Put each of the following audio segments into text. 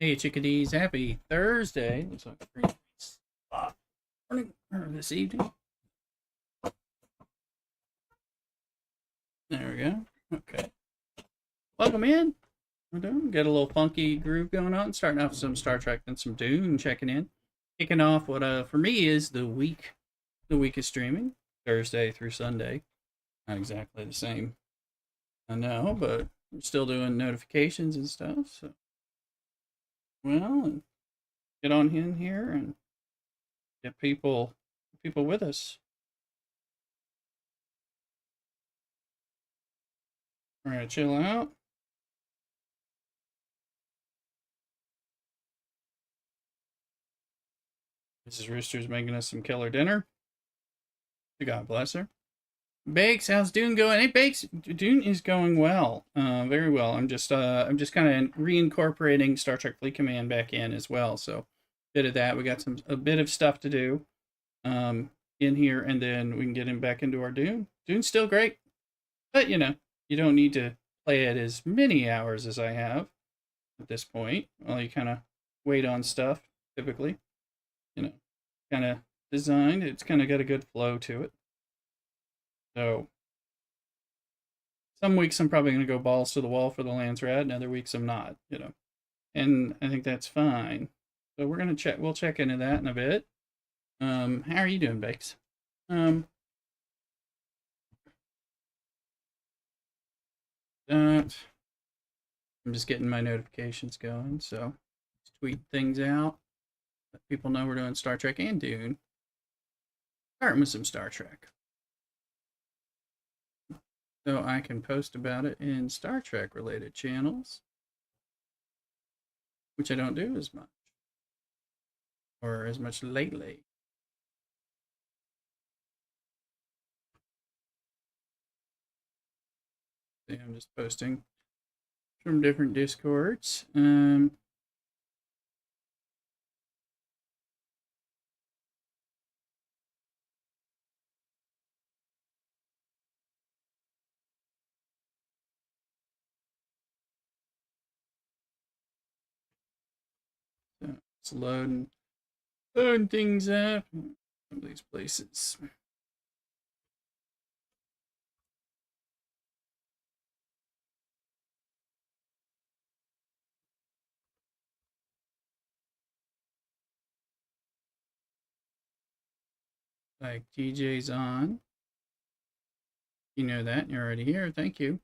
Hey, chickadees, happy Thursday. Looks like a pretty spot. Morning, or this evening. There we go. Okay. Welcome in. We're doing. Got a little funky groove going on. Starting off with some Star Trek and some Dune, checking in. Kicking off what for me is the week of streaming. Thursday through Sunday. Not exactly the same, I know, but we're still doing notifications and stuff. So well, and get on in here and get people with us. We're gonna chill out. Mrs. Rooster's making us some killer dinner. God bless her. Bakes, how's Dune going? Hey, Bakes, Dune is going well, very well. I'm just kind of reincorporating Star Trek Fleet Command back in as well. So, bit of that. We got a bit of stuff to do, in here, and then we can get him back into our Dune. Dune's still great, but you don't need to play it as many hours as I have at this point. Well, you kind of wait on stuff typically, you know, kind of designed. It's kind of got a good flow to it. So some weeks I'm probably going to go balls to the wall for the Lance Rat, and other weeks I'm not. And I think that's fine. So we're gonna check. We'll check into that in a bit. How are you doing, Bakes? Um, that I'm just getting my notifications going. So just tweet things out. Let people know we're doing Star Trek and Dune. Starting with some Star Trek. So I can post about it in Star Trek related channels, which I don't do as much or as much lately. See, I'm just posting from different discords. So it's loading things up. Some of these places. Like TJ's on. You know that. You're already here. Thank you.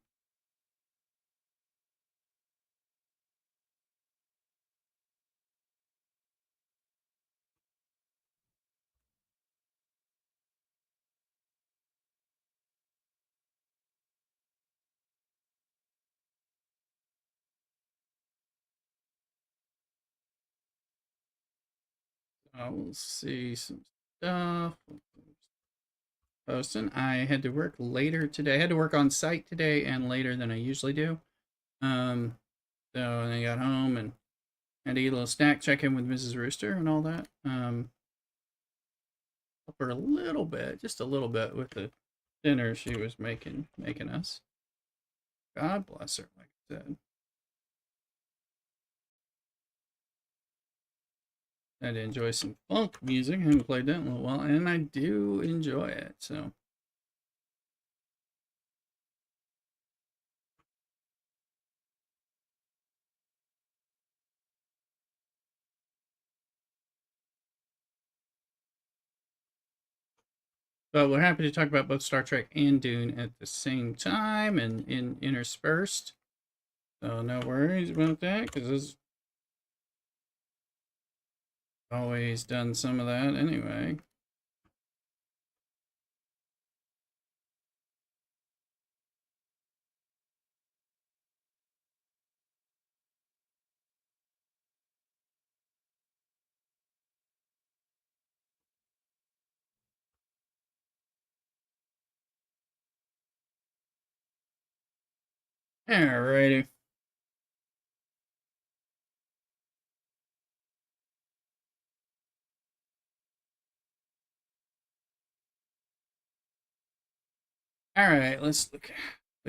We'll see some stuff. Posting. I had to work later today. I had to work on site today and later than I usually do. Um, so I got home and had to eat a little snack, check in with Mrs. Rooster and all that. Help her a little bit, just a little bit with the dinner she was making us. God bless her, like I said. I had to enjoy some funk music. I haven't played that in a little while, and I do enjoy it. So but we're happy to talk about both Star Trek and Dune at the same time and interspersed. So no worries about that, because it's always done some of that anyway. Alrighty. All right, let's look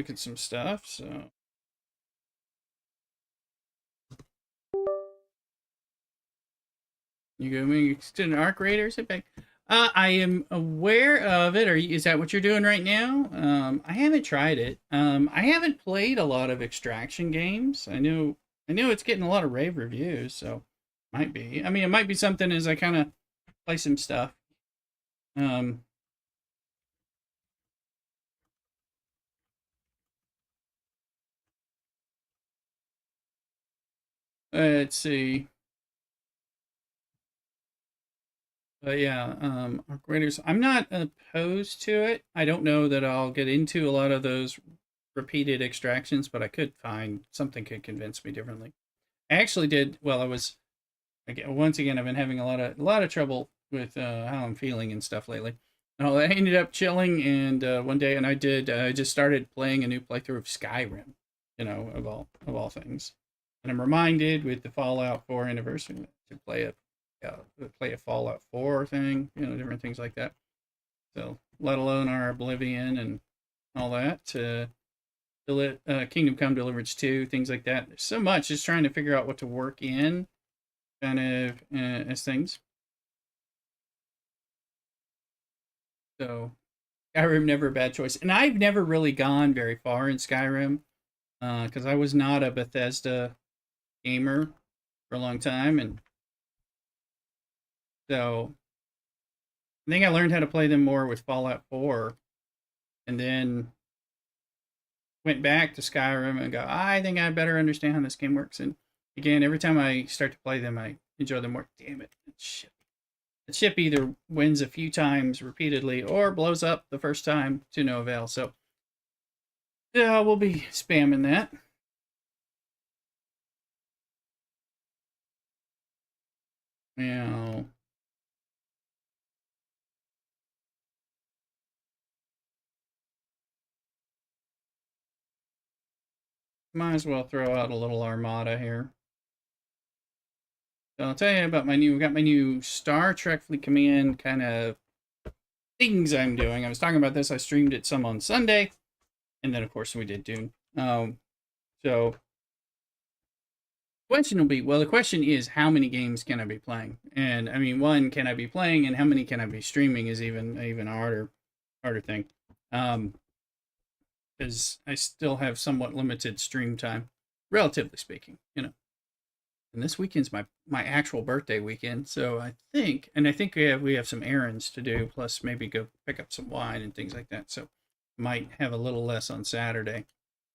at some stuff. So You go extended arc raiders. Sit back. I am aware of it. Is that what you're doing right now? I haven't tried it. I haven't played a lot of extraction games. I know it's getting a lot of rave reviews, so might be. I mean, it might be something as I kind of play some stuff. Um, let's see. But yeah, arc raiders. I'm not opposed to it. I don't know that I'll get into a lot of those repeated extractions, but I could find something could convince me differently. I actually did. Well, I was again, once again. I've been having a lot of trouble with how I'm feeling and stuff lately. Oh, I ended up chilling, and one day, and I did. I just started playing a new playthrough of Skyrim. You know, of all things, and I'm reminded with the Fallout 4 anniversary to play a Fallout 4 thing. You know, different things like that. So, let alone our Oblivion and all that. Kingdom Come Deliverance 2, things like that. There's so much just trying to figure out what to work in kind of as things. So Skyrim never a bad choice. And I've never really gone very far in Skyrim because I was not a Bethesda gamer for a long time. And so I think I learned how to play them more with Fallout 4 and then went back to Skyrim and go, I think I better understand how this game works. And again, every time I start to play them, I enjoy them more. Damn it. Shit. The ship either wins a few times repeatedly or blows up the first time to no avail. So, yeah, we'll be spamming that. Now, might as well throw out a little armada here. So I'll tell you about got my new Star Trek Fleet Command kind of things I'm doing. I was talking about this. I streamed it some on Sunday, and then of course we did Dune. So question will be, well, the question is how many games can I be playing? And I mean, one, can I be playing, and how many can I be streaming is even a harder thing. Because I still have somewhat limited stream time, relatively speaking, you know. And this weekend's my actual birthday weekend, so I think we have some errands to do, plus maybe go pick up some wine and things like that. So might have a little less on Saturday.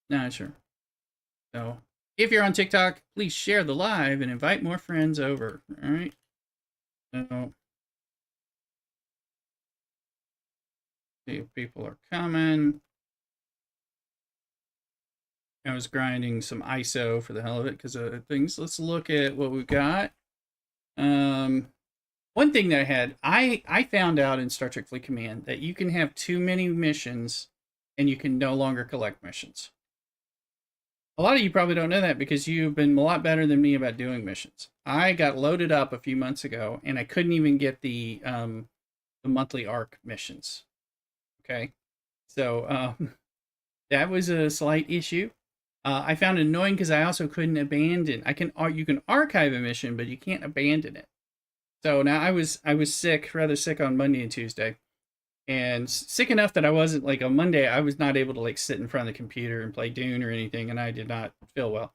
Not sure. So if you're on TikTok, please share the live and invite more friends over. All right. So see if people are coming. I was grinding some ISO for the hell of it because of things. Let's look at what we've got. One thing that I found out in Star Trek Fleet Command that you can have too many missions and you can no longer collect missions. A lot of you probably don't know that because you've been a lot better than me about doing missions. I got loaded up a few months ago and I couldn't even get the monthly arc missions. Okay, so that was a slight issue. I found it annoying because I also couldn't abandon. You can archive a mission, but you can't abandon it. So now I was sick, rather sick on Monday and Tuesday, and sick enough that I wasn't like on Monday I was not able to like sit in front of the computer and play Dune or anything, and I did not feel well.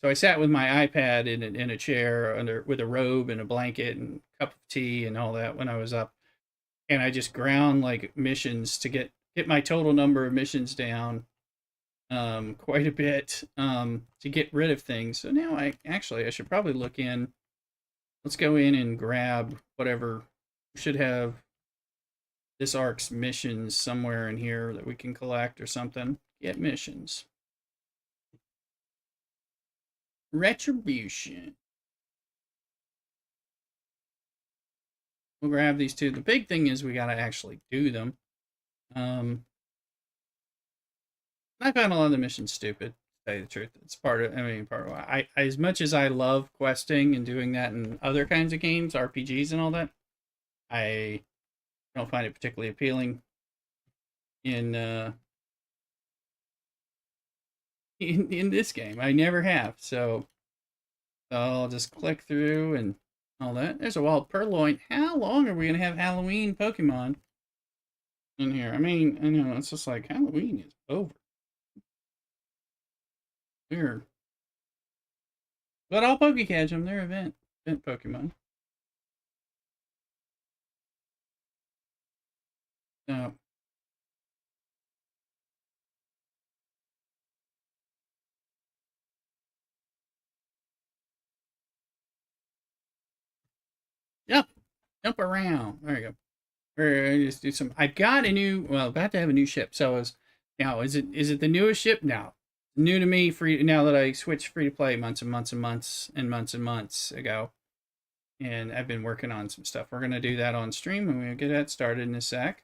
So I sat with my iPad in a chair with a robe and a blanket and a cup of tea and all that when I was up, and I just ground like missions to get my total number of missions down quite a bit to get rid of things. So now I should probably look in. Let's go in and grab whatever. We should have this arc's missions somewhere in here that we can collect or something. Get missions. Retribution. We'll grab these two. The big thing is we gotta actually do them. I found a lot of the missions stupid. To tell you the truth, it's part of. I mean, part of why as much as I love questing and doing that in other kinds of games, RPGs and all that, I don't find it particularly appealing in in this game. I never have. So I'll just click through and all that. There's a wild purloin. How long are we gonna have Halloween Pokemon in here? I mean, I know it's just like Halloween is over. Weird. But I'll Pokecatch them. They're event Pokemon. So yep, jump around. There you go. Or just do some. I've got a new. Well, about to have a new ship. So is now is it the newest ship? No, new to me. Free now that I switched free to play months and months and months and months and months ago, and I've been working on some stuff. We're gonna do that on stream, and we'll get that started in a sec.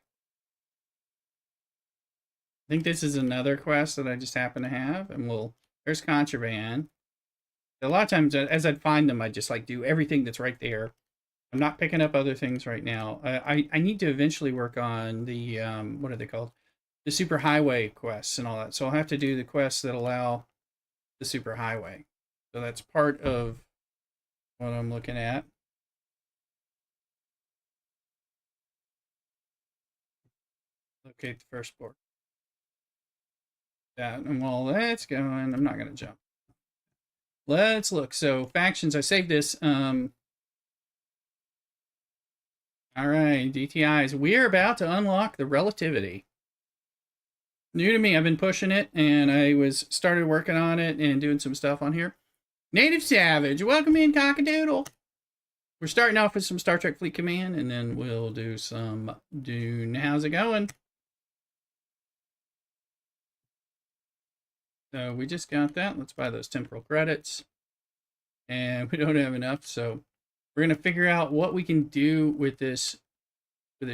I think this is another quest that I just happen to have, and there's contraband. A lot of times, as I'd find them, I just like do everything that's right there. I'm not picking up other things right now. I need to eventually work on the what are they called? The super highway quests and all that. So I'll have to do the quests that allow the super highway. So that's part of what I'm looking at. Locate the first port. That and while that's going, I'm not gonna jump. Let's look. So factions. I saved this. All right, DTIs. We're about to unlock the relativity. New to me. I've been pushing it, and I started working on it and doing some stuff on here. Native Savage, welcome in, Cockadoodle. We're starting off with some Star Trek Fleet Command, and then we'll do some Dune. How's it going? So we just got that. Let's buy those temporal credits. And we don't have enough, so we're gonna figure out what we can do with this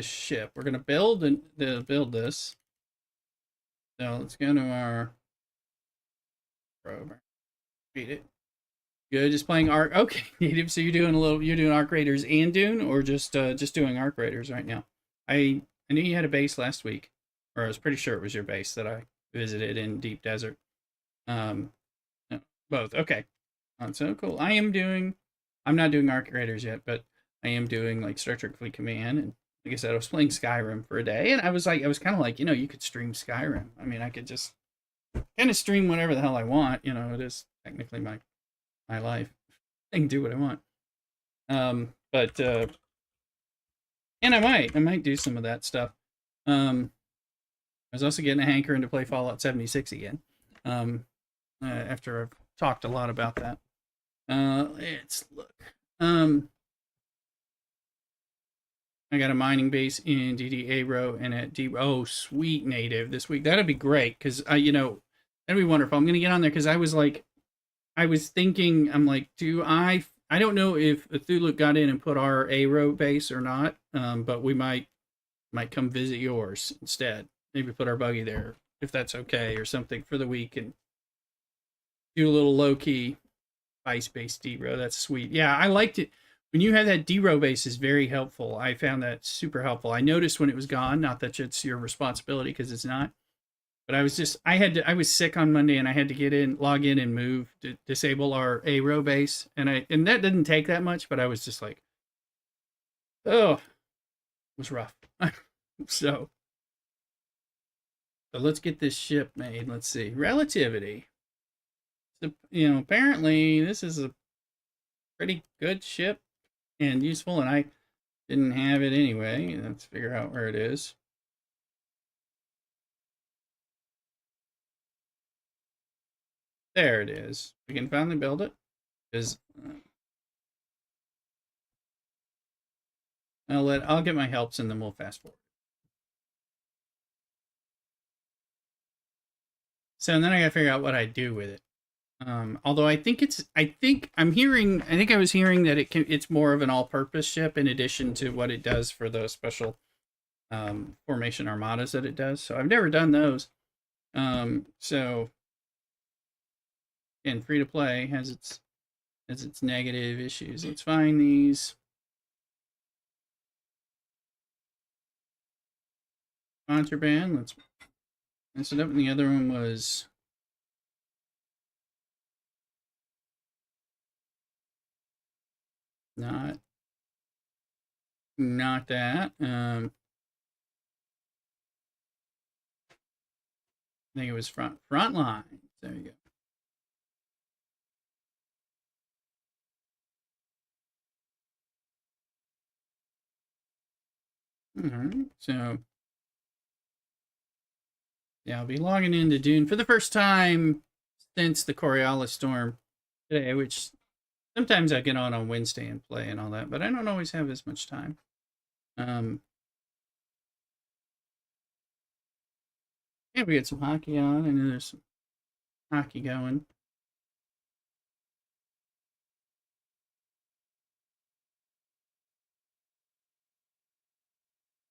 ship. We're gonna build this. So let's go to our rover. Beat it. Good, just playing Arc. Okay, Native. So you're doing Arc Raiders and Dune, or just doing Arc Raiders right now? I knew you had a base last week, or I was pretty sure it was your base that I visited in Deep Desert. No, both. Okay, so cool. I'm not doing Arc Raiders yet, but I am doing like Star Trek Fleet Command, and like I said, I was playing Skyrim for a day, and I was kind of like, you could stream Skyrim. I mean, I could just kind of stream whatever the hell I want. It is technically my life. I can do what I want. But and I might do some of that stuff. I was also getting a hankering to play Fallout 76 again. After I've talked a lot about that. Let's look. I got a mining base in DDA row and at D. Oh, sweet Native this week. That'd be great because that'd be wonderful. I'm gonna get on there because I was thinking, I'm like, I don't know if Cthulhu got in and put our A row base or not, but we might come visit yours instead. Maybe put our buggy there if that's okay or something for the week and do a little low key ice based D row. That's sweet. Yeah, I liked it. When you have that D row base is very helpful. I found that super helpful. I noticed when it was gone, not that it's your responsibility because it's not. But I was sick on Monday and I had to log in and move to disable our A row base. And that didn't take that much, but I was just like, oh, it was rough. So let's get this ship made. Let's see. Relativity. So, apparently this is a pretty good ship and useful, and I didn't have it anyway. Let's figure out where it is. There it is. We can finally build it. Because I'll get my helps and then we'll fast forward. So and then I gotta figure out what I do with it. Although I think I was hearing that it's more of an all-purpose ship in addition to what it does for those special formation armadas that it does. So I've never done those. So again, free to play has its negative issues. Let's find these. Contraband. Let's mess it up. And the other one was not Not that. I think it was front line. There you go. All right. So yeah, I'll be logging into Dune for the first time since the Coriolis storm today, which sometimes I get on Wednesday and play and all that, but I don't always have as much time. Yeah, we get some hockey on. I know there's some hockey going.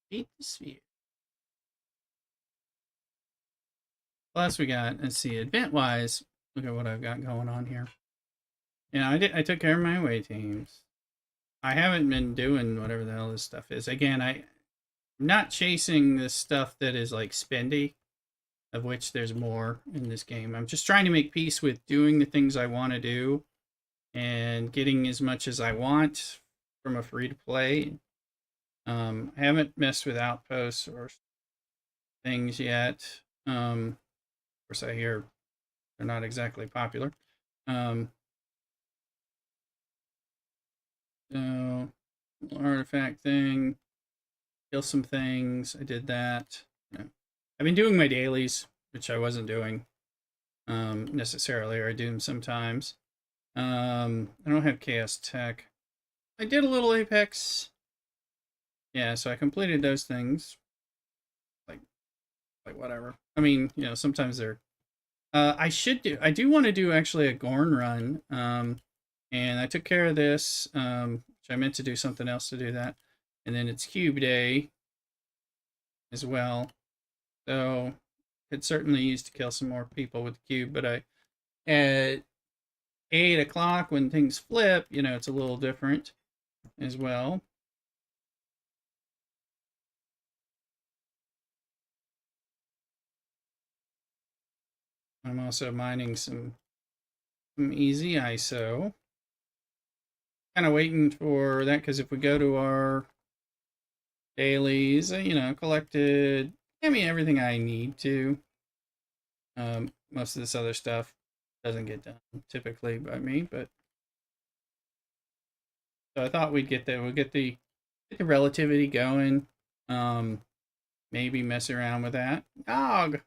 Beat the sphere. Plus, we got, let's see, event wise, look at what I've got going on here. Yeah, I took care of my away teams. I haven't been doing whatever the hell this stuff is. Again, I'm not chasing this stuff that is like spendy, of which there's more in this game. I'm just trying to make peace with doing the things I want to do and getting as much as I want from a free to play. I haven't messed with outposts or things yet. Of course, I hear they're not exactly popular. So, artifact thing, kill some things. I did that. Yeah. I've been doing my dailies, which I wasn't doing necessarily, or I do them sometimes. I don't have Chaos Tech. I did a little Apex. Yeah, so I completed those things. Like whatever. I mean, sometimes they're. I do want to do actually a Gorn run. And I took care of this. Which I meant to do something else to do that. And then it's Cube Day as well. So could certainly use to kill some more people with the cube, but at 8 o'clock when things flip, it's a little different as well. I'm also mining some easy ISO. Kind of waiting for that because if we go to our dailies, collected, everything I need to. Most of this other stuff doesn't get done typically by me, but so I thought we'd get there. We'll get the relativity going. Maybe mess around with that. Dog.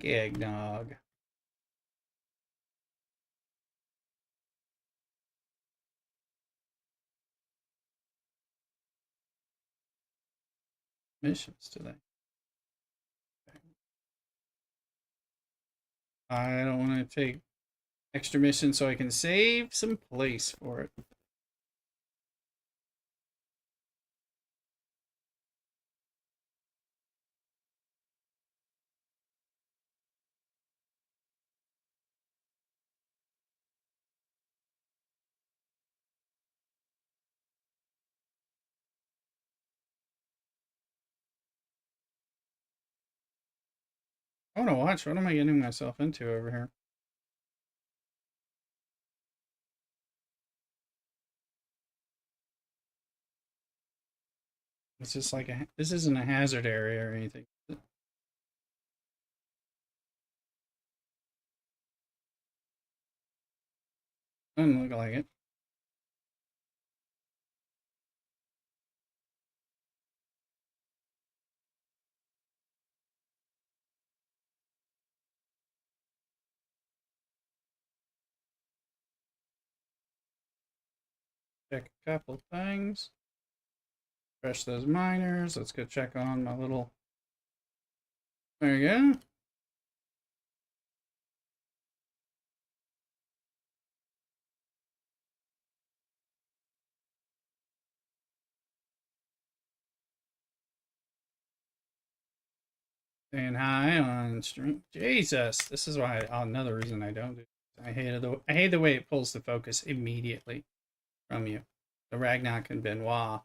Eggnog. Missions today. I don't want to take extra missions so I can save some place for it. I want to watch. What am I getting myself into over here? It's just like this isn't a hazard area or anything. Doesn't look like it. Check a couple things. Refresh those miners. Let's go check on my little. There you go. Saying hi on stream. Jesus, this is why another reason I don't do. I hate the way it pulls the focus immediately from you. The Ragnak and Benoit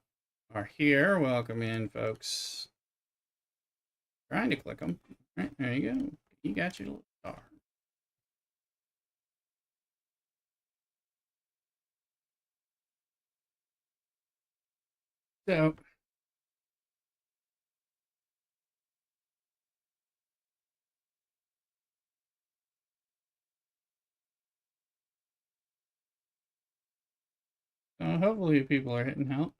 are here. Welcome in, folks. Trying to click them. All right, there you go. You got your little star. So, hopefully people are hitting help.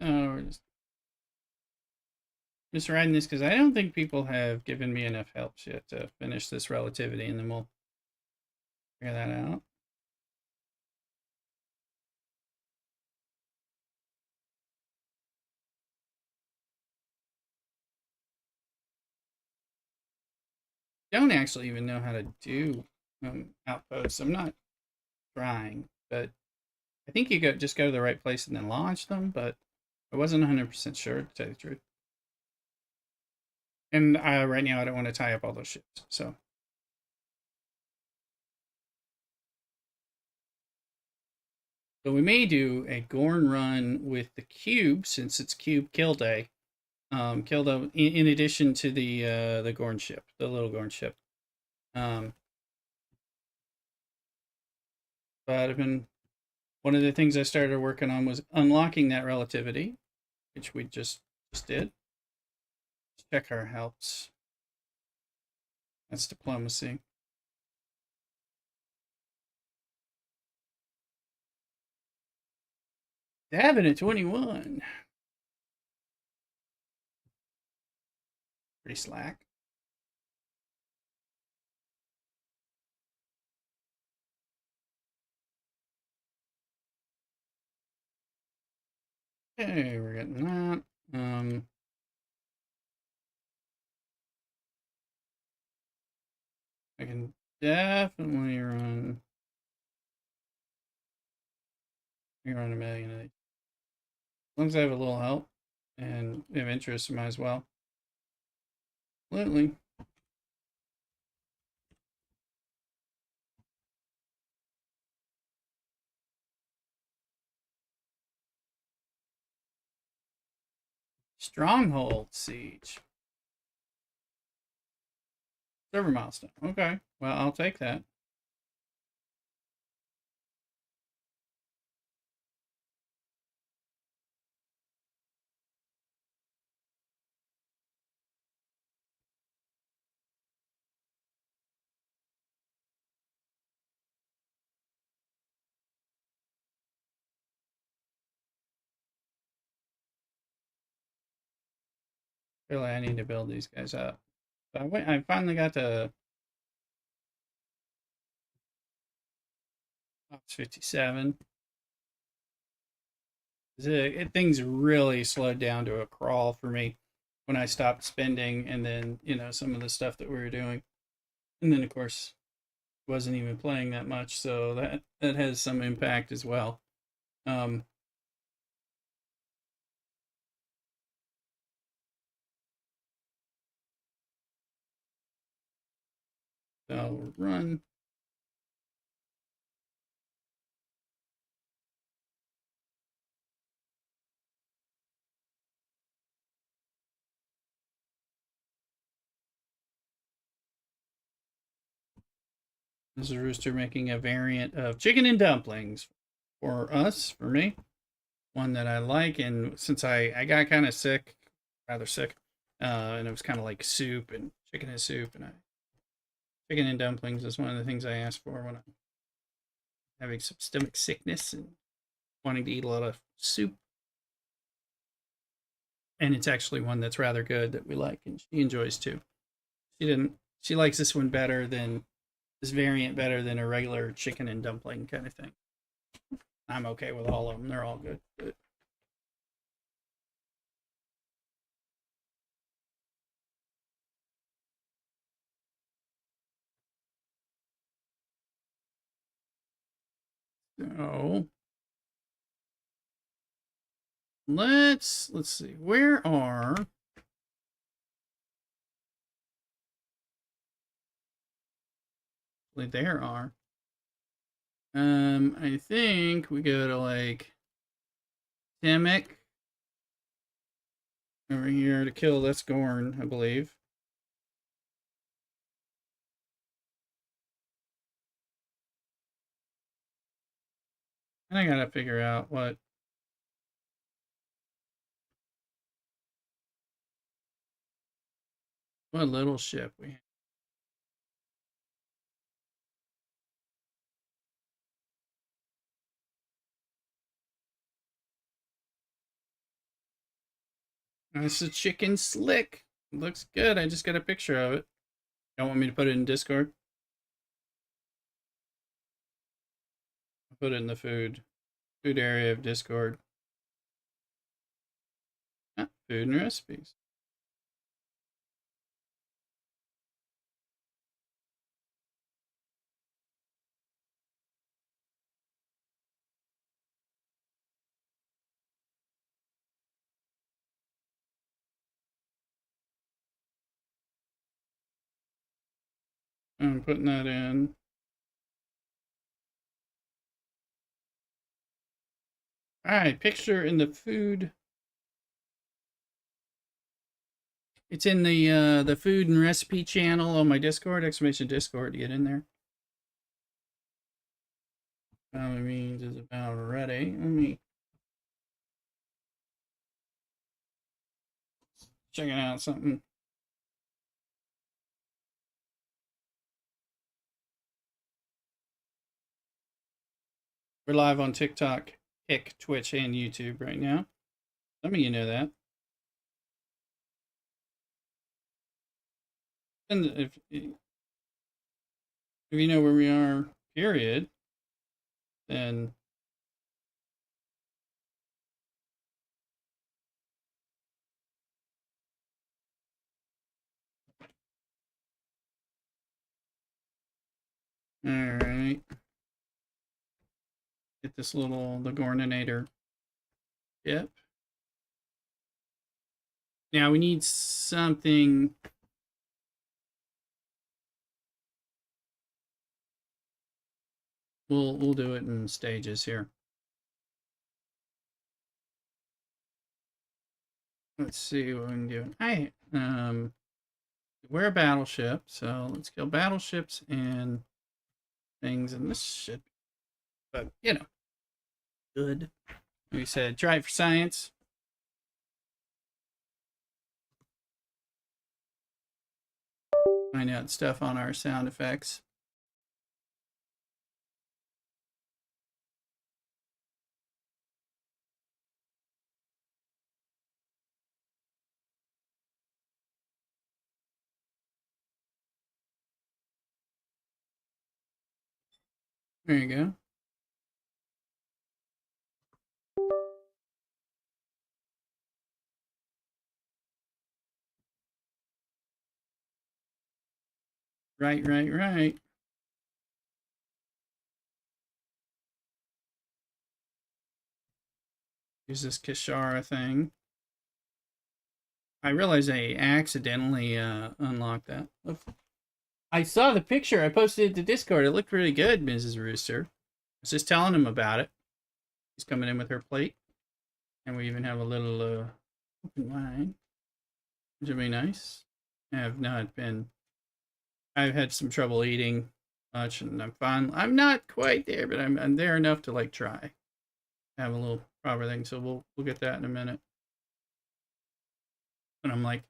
We're just riding this because I don't think people have given me enough helps yet to finish this relativity, and then we'll figure that out. Don't actually even know how to do outposts. I'm not trying, but I think you just go to the right place and then launch them, but I wasn't 100% sure, to tell you the truth. And right now, I don't want to tie up all those ships. So we may do a Gorn run with the cube since it's cube kill day. Kill the in addition to the Gorn ship, the little Gorn ship. Um, but I've been one of the things I started working on was unlocking that relativity, which we just did. Let's check our helps. That's diplomacy. Davin at 21. Pretty slack. Okay, we're getting that. I can definitely run. I can run a million of these. As long as I have a little help and have interest, might as well. Absolutely. Stronghold siege. Server milestone. Okay. Well, I'll take that. Really, I need to build these guys up. So I finally got to Ops 57. Things really slowed down to a crawl for me when I stopped spending, and then some of the stuff that we were doing, and then of course wasn't even playing that much, so that has some impact as well. Um, so run. This is Rooster making a variant of chicken and dumplings for us, for me. One that I like, and since I got kind of sick, rather sick, and it was kind of like soup and chicken and soup, and chicken and dumplings is one of the things I asked for when I'm having some stomach sickness and wanting to eat a lot of soup. And it's actually one that's rather good that we like, and she enjoys too. She didn't. She likes this one better than this variant better than a regular chicken and dumpling kind of thing. I'm okay with all of them; they're all good. But So let's see. Where are there are. I think we go to like Simic over here to kill this Gorn, I believe. And I gotta figure out what little ship we have. It's a chicken slick. It looks good. I just got a picture of it. Don't want me to put it in Discord? I'll put it in the food area of Discord. Ah, food and recipes. I'm putting that in. All right, picture in the food. It's in the food and recipe channel on my Discord. Exclamation Discord to get in there. Probably means is about ready. Let me check out something. We're live on TikTok, Kick, Twitch, and YouTube right now. Some of you know that. And if you know where we are, period, then all right. Get this the Gorninator chip. Now we need something. We'll do it in stages here. Let's see what we can do. Hey, we're a battleship, so let's kill battleships and things, and this should, but you know, good. We said try it for science. Find out stuff on our sound effects. There you go. Right. Use this Kishara thing. I realized I accidentally unlocked that. I saw the picture. I posted it to Discord. It looked really good, Mrs. Rooster. I was just telling him about it. He's coming in with her plate. And we even have a little open wine, which would be nice. I have not been... I've had some trouble eating much, and I'm fine. I'm not quite there, but I'm there enough to, like, try. Have a little proper thing, so we'll get that in a minute. And I'm like...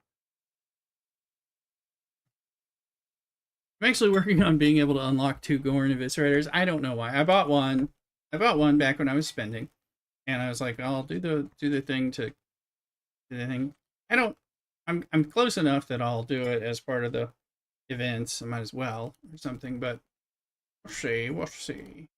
I'm actually working on being able to unlock 2 Gorn Eviscerators. I don't know why. I bought one back when I was spending. And I was like, I'll do the thing to do the thing. I'm close enough that I'll do it as part of the events. I might as well or something, but we'll see.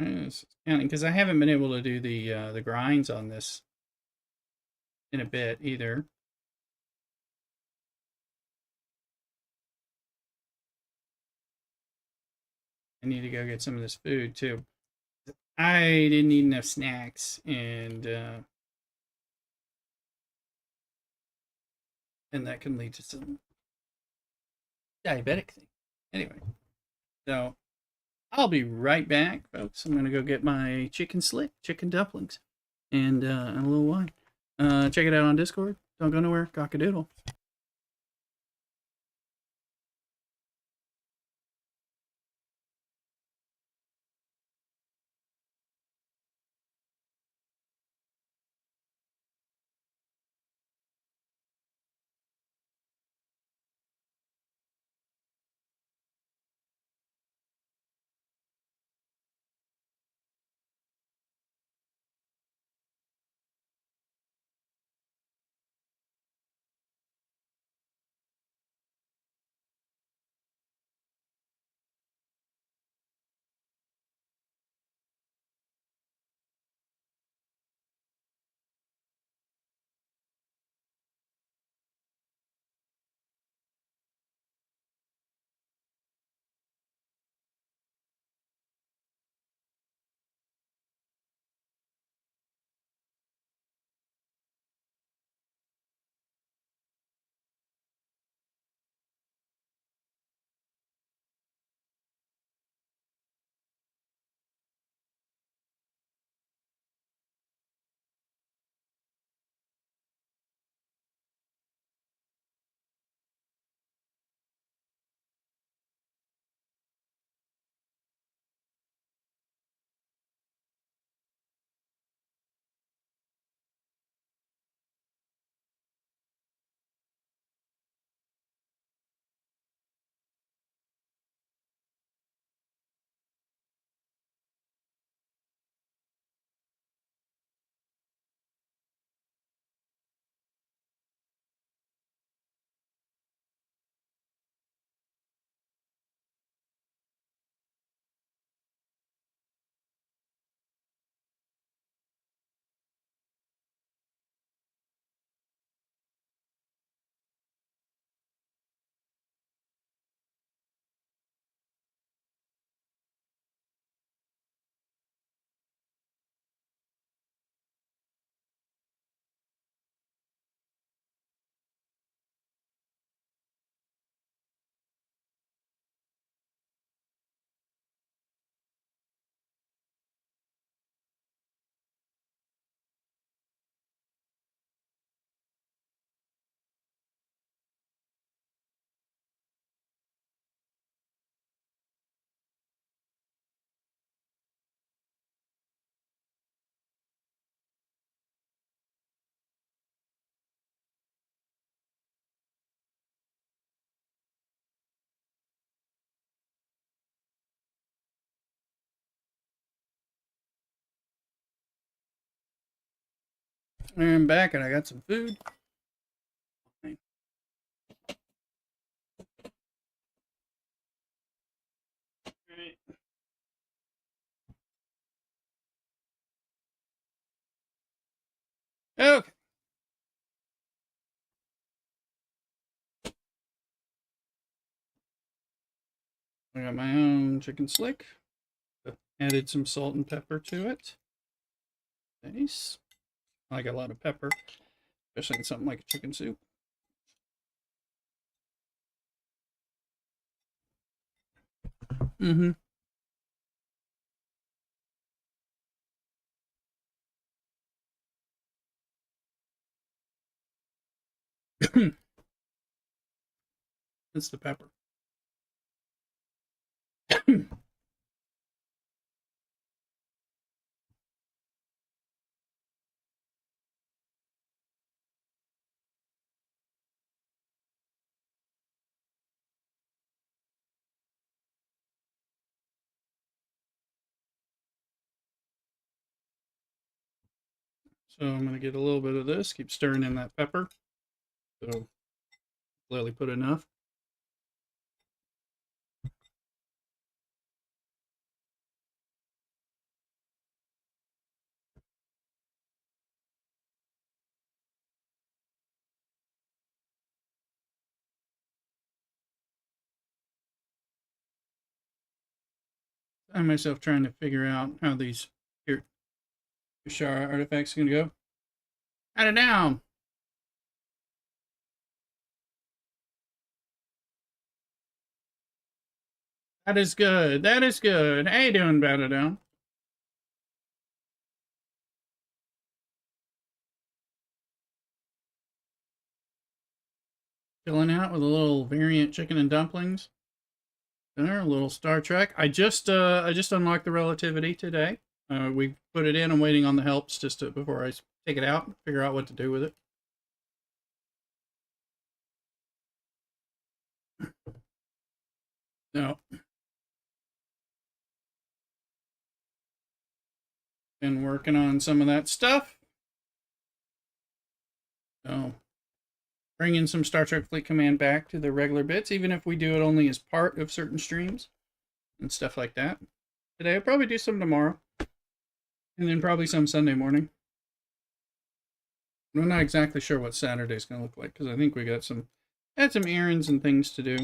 It's counting because I haven't been able to do the grinds on this in a bit either. I need to go get some of this food too. I didn't eat enough snacks, and that can lead to some diabetic thing. Anyway, so I'll be right back, folks. I'm gonna go get my chicken dumplings, and a little wine. Check it out on Discord. Don't go nowhere. Cockadoodle. I'm back, and I got some food. Okay. I got my own chicken slick. Added some salt and pepper to it. Nice. I like a lot of pepper, especially in something like a chicken soup. Mm-hmm. It's the pepper. So I'm going to get a little bit of this, keep stirring in that pepper. So clearly put enough. find myself trying to figure out how these here Shara artifacts are going to go. Add it down. That is good. That is good. How you doing, Batter Down? Chilling out with a little variant chicken and dumplings. There, a little Star Trek. I just unlocked the relativity today. We put it in. I'm waiting on the helps just before I take it out, figure out what to do with it. No. Been working on some of that stuff. So, bringing some Star Trek Fleet Command back to the regular bits, even if we do it only as part of certain streams and stuff like that. Today, I'll probably do some tomorrow. And then probably some Sunday morning. I'm not exactly sure what Saturday's going to look like, because I think we got some errands and things to do.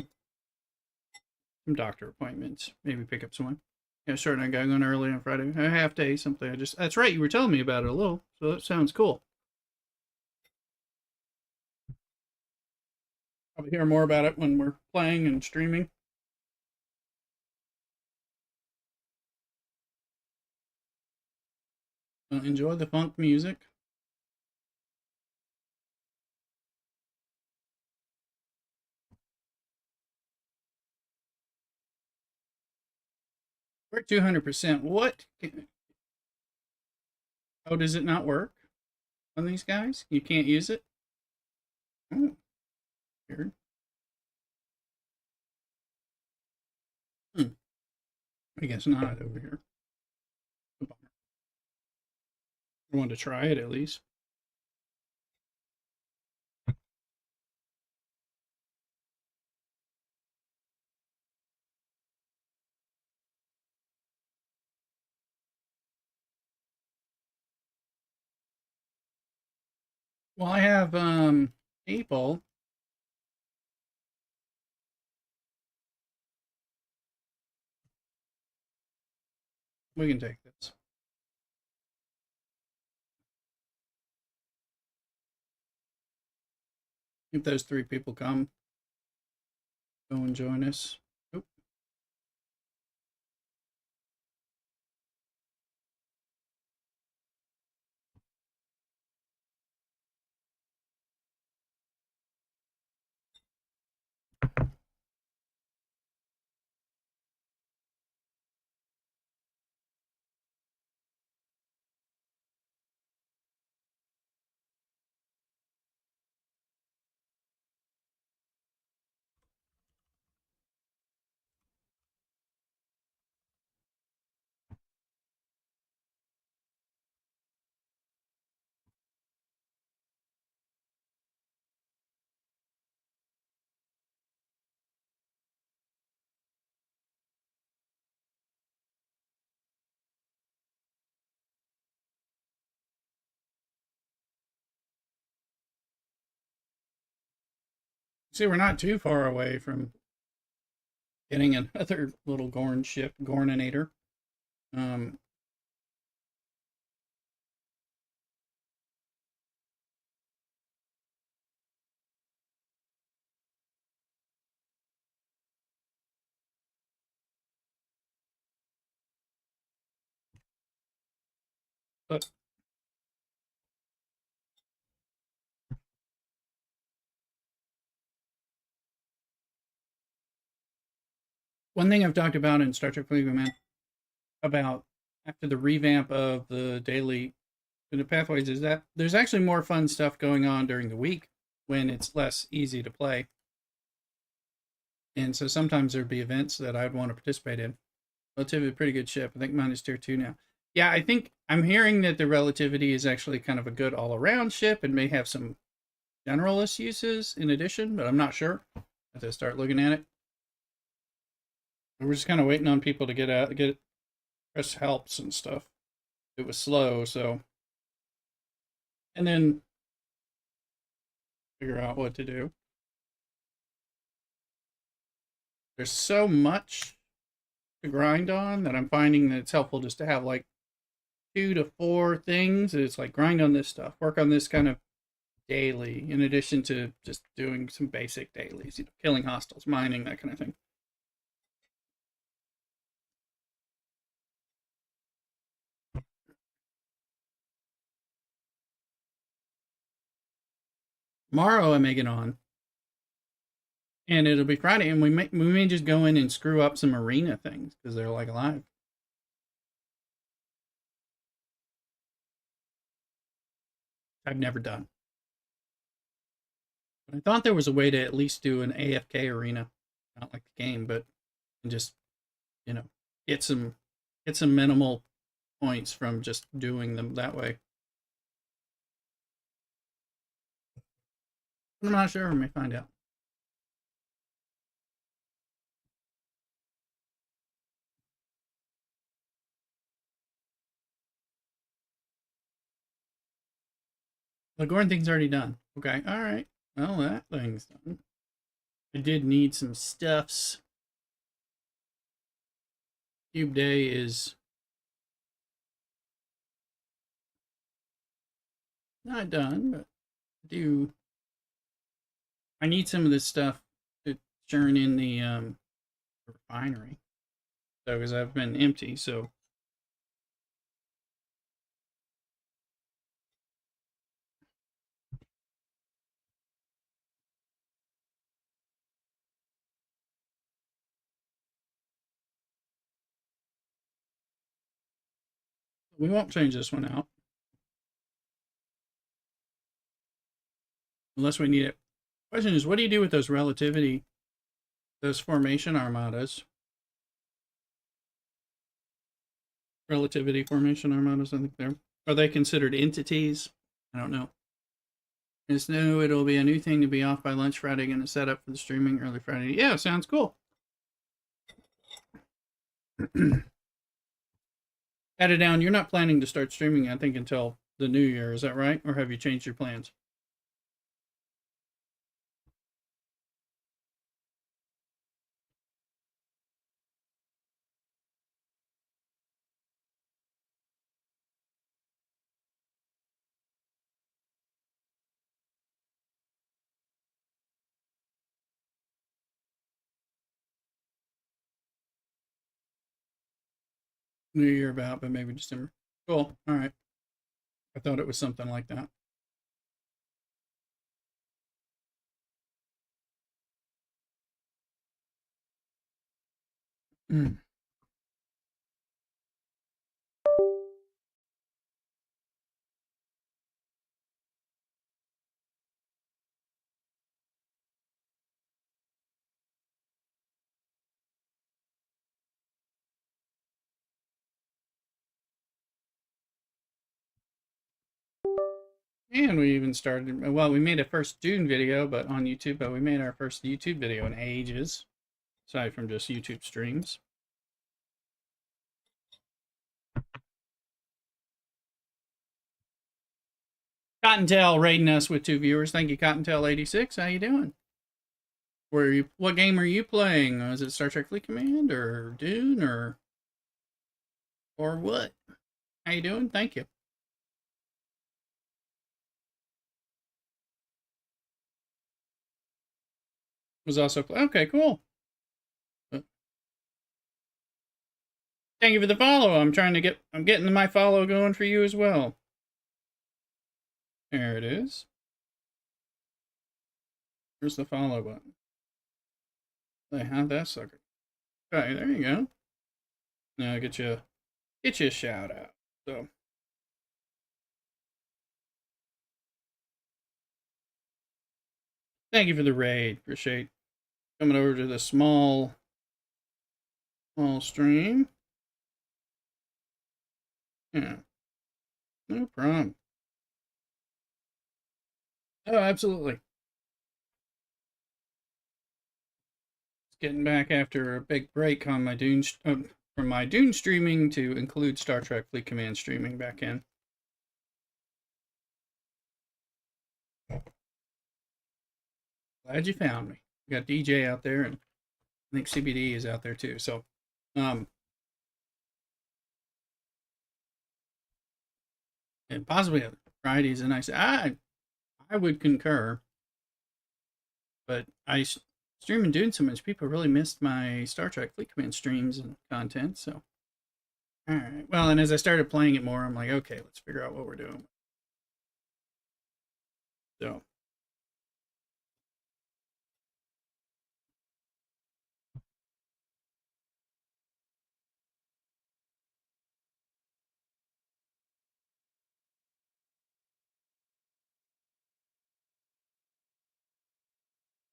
Some doctor appointments. Maybe pick up someone. Yeah, sure, and I got going early on Friday. A half day, something. That's right, you were telling me about it a little, so that sounds cool. I'll hear more about it when we're playing and streaming. Enjoy the funk music. We're at 200%. What? Oh, does it not work on these guys? You can't use it? Oh, weird. I guess not over here. I wanted to try it at least. Well, I have people. We can take this. If those 3 people come, go and join us. Oop. See, we're not too far away from getting another little Gorn ship, Gorninator. Um, but one thing I've talked about in Star Trek Fleet Command about after the revamp of the daily the pathways is that there's actually more fun stuff going on during the week when it's less easy to play. And so sometimes there'd be events that I'd want to participate in. Relativity, pretty good ship. I think mine is tier 2 now. Yeah, I think I'm hearing that the Relativity is actually kind of a good all-around ship and may have some generalist uses in addition, but I'm not sure. I have to start looking at it. We're just kind of waiting on people to get press helps and stuff. It was slow, so, and then figure out what to do. There's so much to grind on that I'm finding that it's helpful just to have like 2 to 4 things. It's like grind on this stuff, work on this kind of daily, in addition to just doing some basic dailies, killing hostiles, mining, that kind of thing. Tomorrow I may get on, and it'll be Friday, and we may just go in and screw up some arena things because they're like live. I've never done, but I thought there was a way to at least do an AFK arena, not like the game, but and just you know get some minimal points from just doing them that way. I'm not sure. We may find out. The Gorn thing's already done. Okay, all right. Well, that thing's done. I did need some stuffs. Cube Day is not done, but I need some of this stuff to churn in the refinery. So, because I've been empty, so we won't change this one out unless we need it. Question is, what do you do with those relativity, those formation armadas? Relativity formation armadas, I think are they considered entities? I don't know. It's new. It'll be a new thing to be off by lunch Friday. Going to set up for the streaming early Friday. Yeah, sounds cool. Add it down. You're not planning to start streaming, I think, until the new year. Is that right? Or have you changed your plans? New year about, but maybe December. Cool. All right. I thought it was something like that. Mm. And we even started, well, we made a first Dune video, but on YouTube, but we made our first YouTube video in ages, aside from just YouTube streams. Cottontail raiding us with 2 viewers. Thank you, Cottontail86. How you doing? What game are you playing? Is it Star Trek Fleet Command or Dune or what? How you doing? Thank you. Was also okay, cool. Thank you for the follow. I'm getting my follow going for you as well. There it is. Where's the follow button? They have that sucker. Okay, there you go. Now get you a shout out. So thank you for the raid. Appreciate coming over to the small stream. Yeah. No problem. Oh, absolutely. Getting back after a big break on my Dune from my Dune streaming to include Star Trek Fleet Command streaming back in. Glad you found me. We got DJ out there, and I think CBD is out there too. So Um, and possibly other varieties. And I said, I would concur, but streaming Dune so much, people really missed my Star Trek Fleet Command streams and content. So, all right. Well, and as I started playing it more, I'm like, okay, let's figure out what we're doing. So,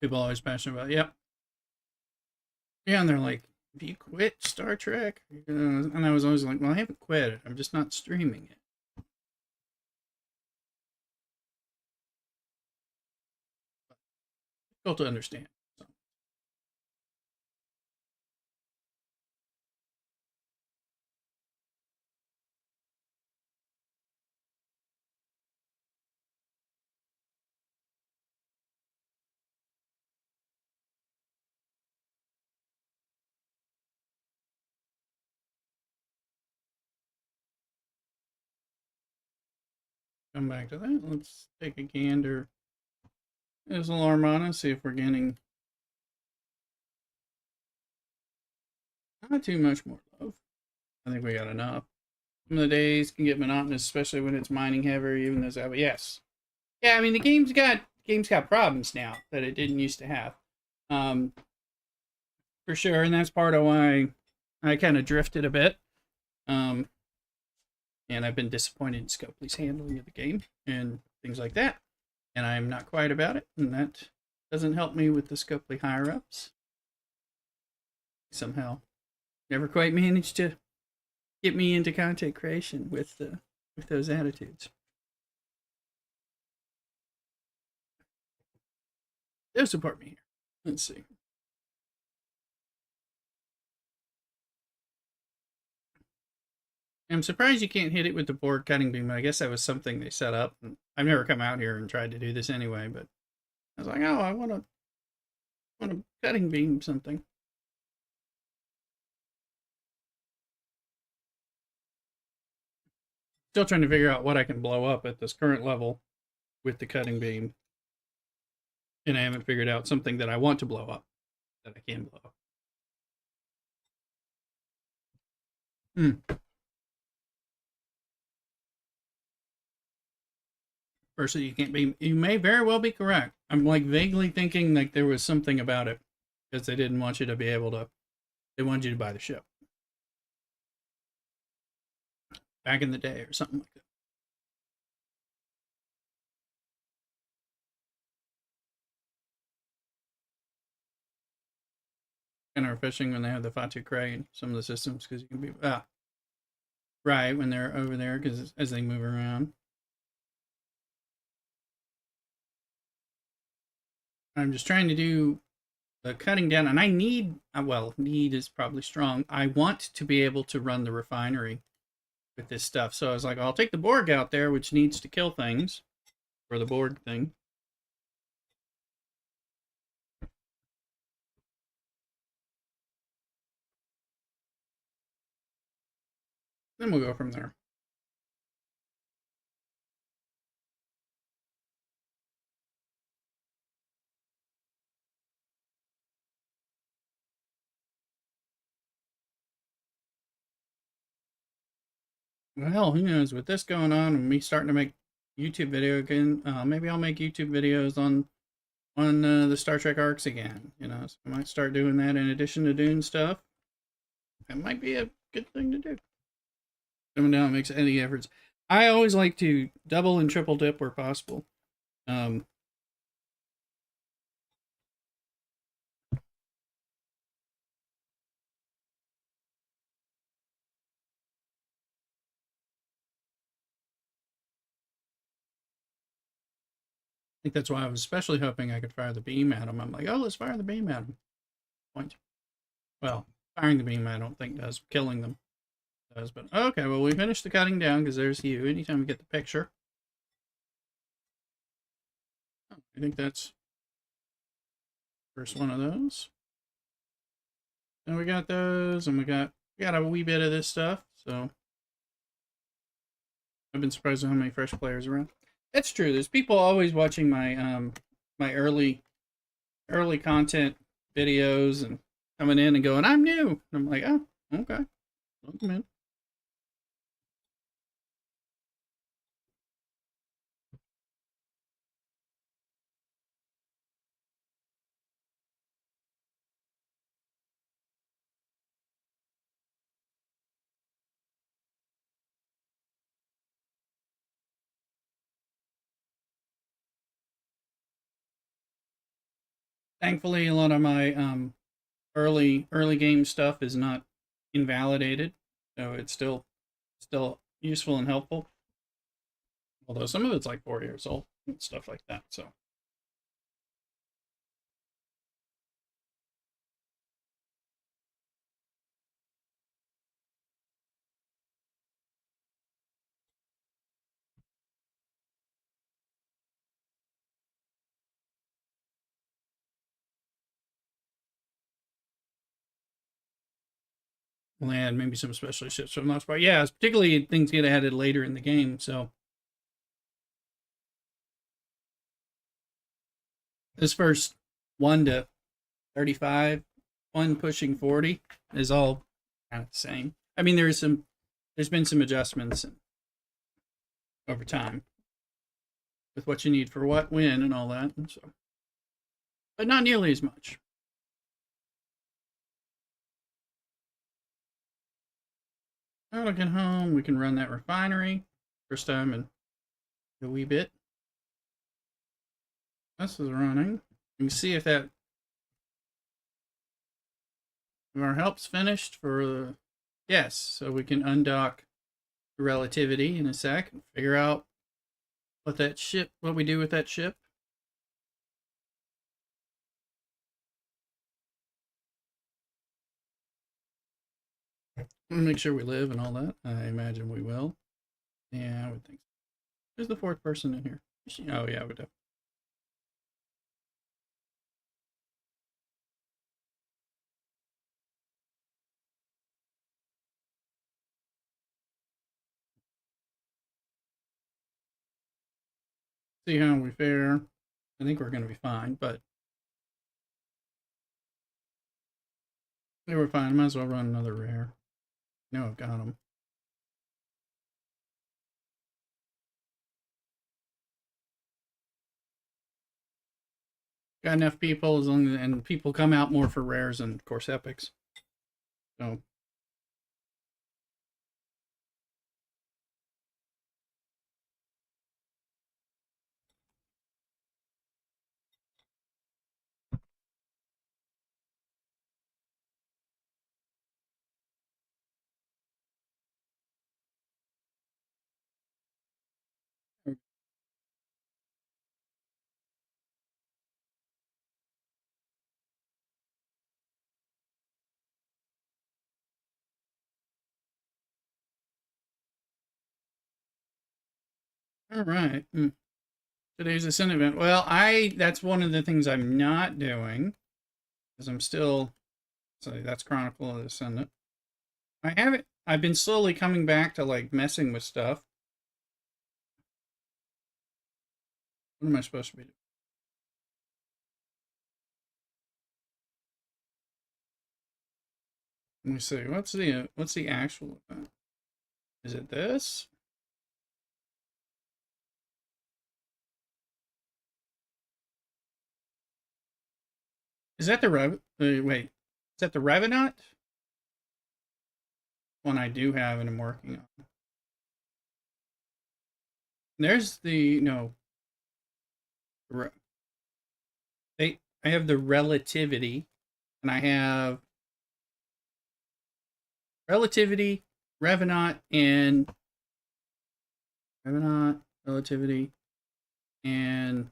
people are always passionate about, yep. Yeah, and they're like, "Do you quit Star Trek?" And I was always like, "Well, I haven't quit it. I'm just not streaming it." Difficult to understand. So, come back to that. Let's take a gander. There's alarm on us. See if we're getting not too much more love. I think we got enough. Some of the days can get monotonous, especially when it's mining heavy. Even though, but yes, yeah. I mean, the game's got problems now that it didn't used to have, um, for sure, and that's part of why I kind of drifted a bit. Um, and I've been disappointed in Scopely's handling of the game and things like that. And I'm not quiet about it, and that doesn't help me with the Scopely higher ups. Somehow, never quite managed to get me into content creation with those attitudes. They'll support me here. Let's see. I'm surprised you can't hit it with the board cutting beam. I guess that was something they set up. And I've never come out here and tried to do this anyway, but I was like, oh, I want to cutting beam something. Still trying to figure out what I can blow up at this current level with the cutting beam. And I haven't figured out something that I want to blow up that I can blow up. Hmm. Versus you can't be. You may very well be correct. I'm like vaguely thinking like there was something about it because they didn't want you to be able to. They wanted you to buy the ship back in the day or something like that. Kind of fishing when they have the Fatu Cray and some of the systems because you can be right when they're over there because as they move around. I'm just trying to do the cutting down, and I need well, need is probably strong. I want to be able to run the refinery with this stuff, so I was like, I'll take the Borg out there, which needs to kill things for the Borg thing. Then we'll go from there. Well, who knows? With this going on and me starting to make YouTube video again, maybe I'll make YouTube videos on the Star Trek arcs again. So I might start doing that in addition to Dune stuff. That might be a good thing to do. Coming down makes any efforts. I always like to double and triple dip where possible. I think that's why I was especially hoping I could fire the beam at him. I'm like, oh, let's fire the beam at him. Point. Well, firing the beam I don't think does. Killing them does. But okay, well, we finished the cutting down because there's you. Anytime we get the picture. Oh, I think that's first one of those. And we got those, and we got a wee bit of this stuff. So I've been surprised at how many fresh players around. That's true. There's people always watching my my early content videos and coming in and going, "I'm new." And I'm like, "Oh, okay, welcome in." Thankfully, a lot of my early game stuff is not invalidated, so it's still useful and helpful. Although some of it's like 4 years old and stuff like that. So we'll add maybe some special ships for the most part. Yeah, particularly things get added later in the game. So this first 1 to 35, one pushing 40 is all kind of the same. I mean, there's been some adjustments over time with what you need for what, when, and all that. And so, but not nearly as much. Now to get home, we can run that refinery first time in a wee bit. This is running. You can see if that if our help's finished for the yes, so we can undock relativity in a sec and figure out what we do with that ship. Make sure we live and all that. I imagine we will. Yeah, I would think so. There's the fourth person in here. Oh yeah, we do. See how we fare. I think we're gonna be fine, but yeah, we're fine. Might as well run another rare. No, I've got them. Got enough people as long as, and people come out more for rares and of course epics. So all right. Today's Ascent event. Well, I that's one of the things I'm not doing because I'm still. So that's Chronicle of the Ascendant. I haven't. I've been slowly coming back to like messing with stuff. What am I supposed to be doing? Let me see. What's the actual event? Is it this? Is that the Rev? Wait, is that the Revenant? One I do have and I'm working on. There's the no. I have the relativity, and I have relativity, Revenant, and Revenant, relativity, and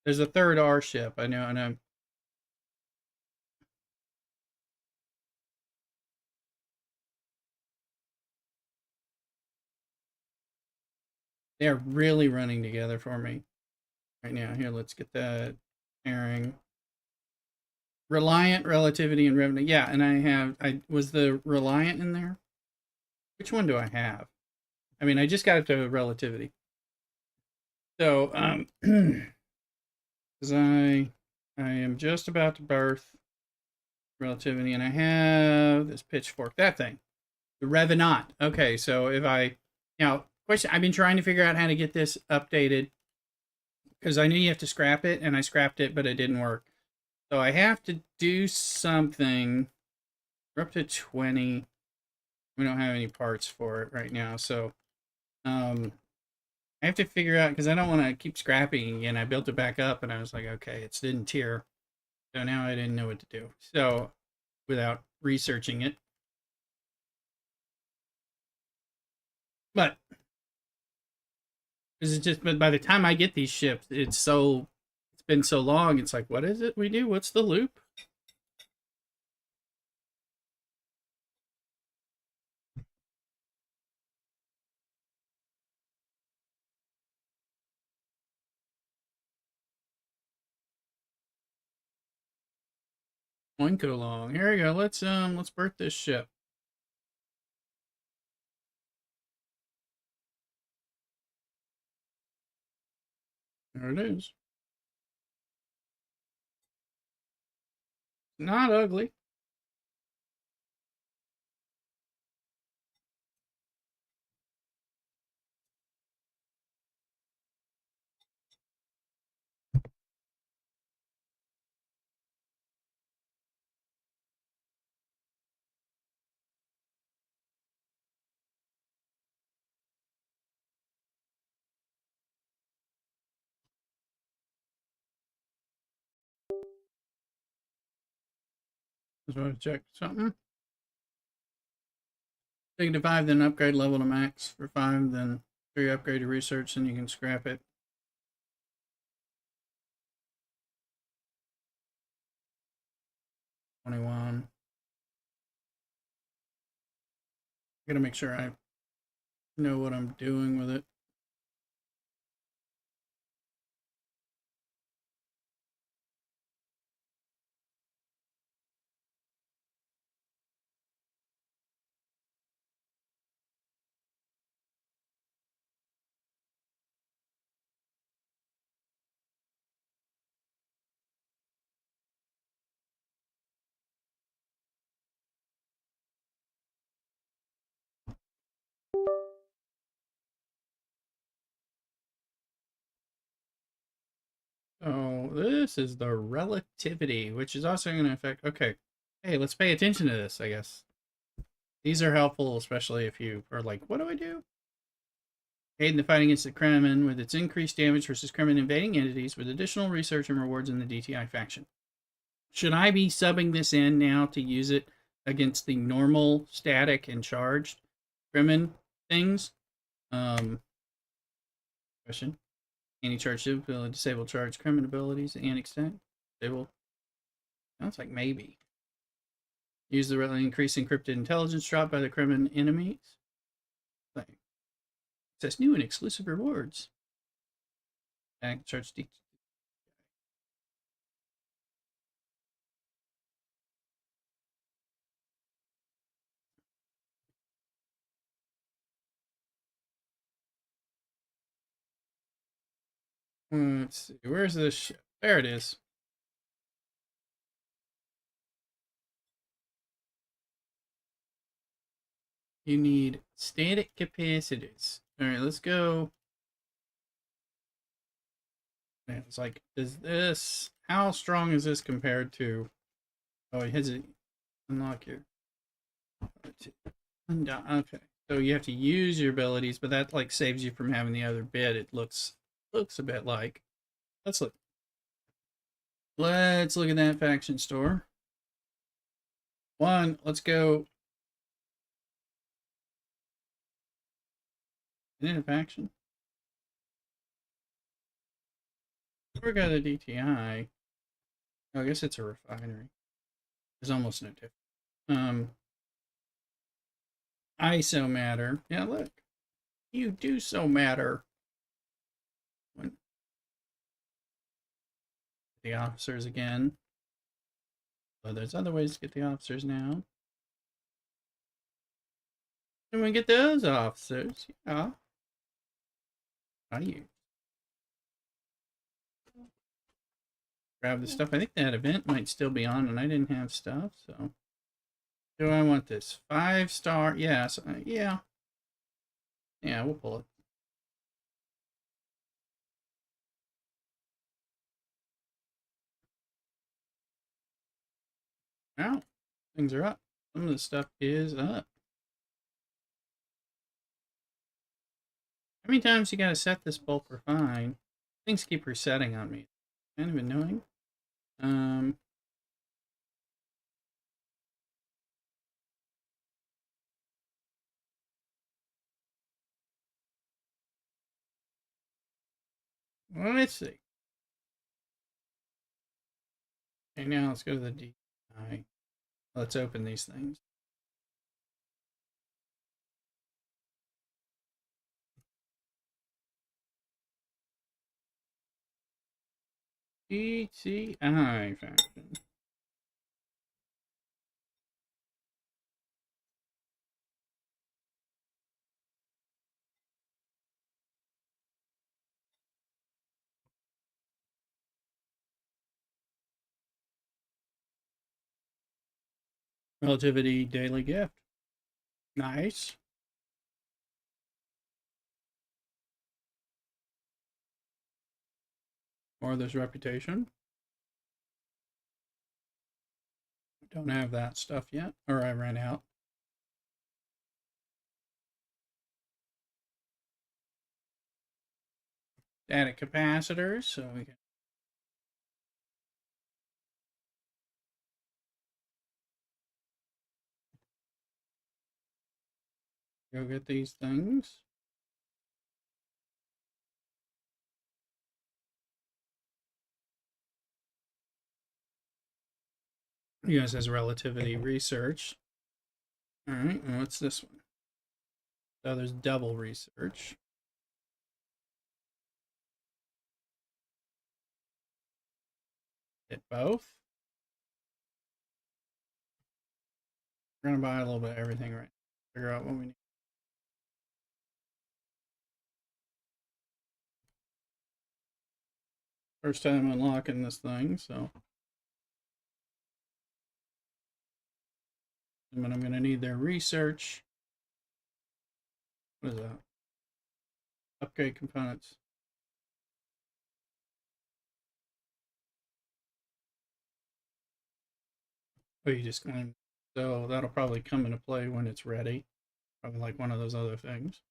there's a third R ship. I know, and I'm they're really running together for me right now. Here, let's get that airing. Reliant, relativity, and revenue. Yeah, and I was the reliant in there. Which one do I have? I mean, I just got it to relativity. So, because I am just about to birth relativity, and I have this pitchfork, that thing, the Revenant. Okay, so if I now question, I've been trying to figure out how to get this updated because I knew you have to scrap it, and I scrapped it, but it didn't work. So I have to do something. We're up to 20. We don't have any parts for it right now, so I have to figure out because I don't want to keep scrapping again. I built it back up, and I was like, okay, it's didn't tear, so now I didn't know what to do. So without researching it, but because it's just, but by the time I get these ships, it's been so long. It's like, what is it we do? What's the loop? Oink it along. Here we go. Let's birth this ship. There it is. Not ugly. Just want to check something. Take it to 5, then upgrade level to max. For 5, then 3 upgrade to research, and you can scrap it. $21. I gotta make sure I know what I'm doing with it. So this is the relativity, which is also going to affect. Okay, hey, let's pay attention to this. I guess these are helpful, especially if you are like, "What do I do?" Aid in the fight against the Kremen with its increased damage versus Kremen invading entities, with additional research and rewards in the DTI faction. Should I be subbing this in now to use it against the normal, static, and charged Kremen things? Question. Any charge ability, disable charge Kremen abilities and extent. Disable. Sounds like maybe. Use the increased encrypted intelligence dropped by the Kremen enemies. Like, access new and exclusive rewards. Back charge D. Let's see. Where's this ship? There it is. You need static capacitors. All right, let's go. It's like, is this, how strong is this compared to, oh, it has a unlock here. Okay, so you have to use your abilities, but that like saves you from having the other bit. It looks a bit like. Let's look. Let's look at that faction store. Let's go. Is it a faction? We got a DTI. Oh, I guess it's a refinery. There's almost no difference. ISO matter. Yeah, look. You do so matter. When the officers again. But there's other ways to get the officers now. And we get those officers. Yeah. How do you grab the stuff? I think that event might still be on and I didn't have stuff, so. Do I want this? 5-star? Yes. Yeah. Yeah, we'll pull it. Now, things are up. Some of the stuff is up. How many times you gotta set this bulk refine? Things keep resetting on me. Kind of annoying. Well, let's see. Okay, now let's go to the DI. Let's open these things. DTI faction. Relativity daily gift. Nice. Or this reputation. Don't have that stuff yet, or I ran out. Static capacitors, so we can go get these things. US has relativity research. All right, and what's this one? So there's double research. Hit both. We're gonna buy a little bit of everything right now. Figure out what we need. First time unlocking this thing, so I'm gonna need their research. What is that? Upgrade components. Oh, you just claim. So that'll probably come into play when it's ready. Probably like one of those other things.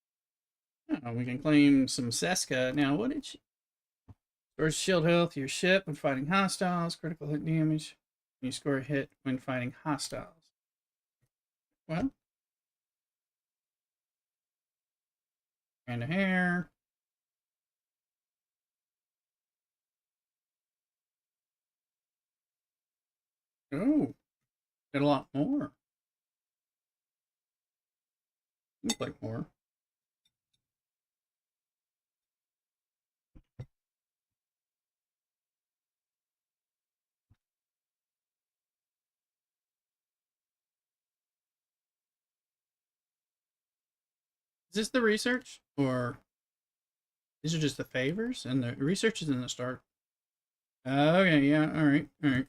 Oh, we can claim some Seska. Now, what did she? Restores shield health to your ship when fighting hostiles. Critical hit damage. You score a hit when fighting hostiles. Well. And a hair. Oh. Get a lot more. Looks like more. Is this the research? Or these are just the favors? And the research is in the start. Okay, yeah, alright, alright.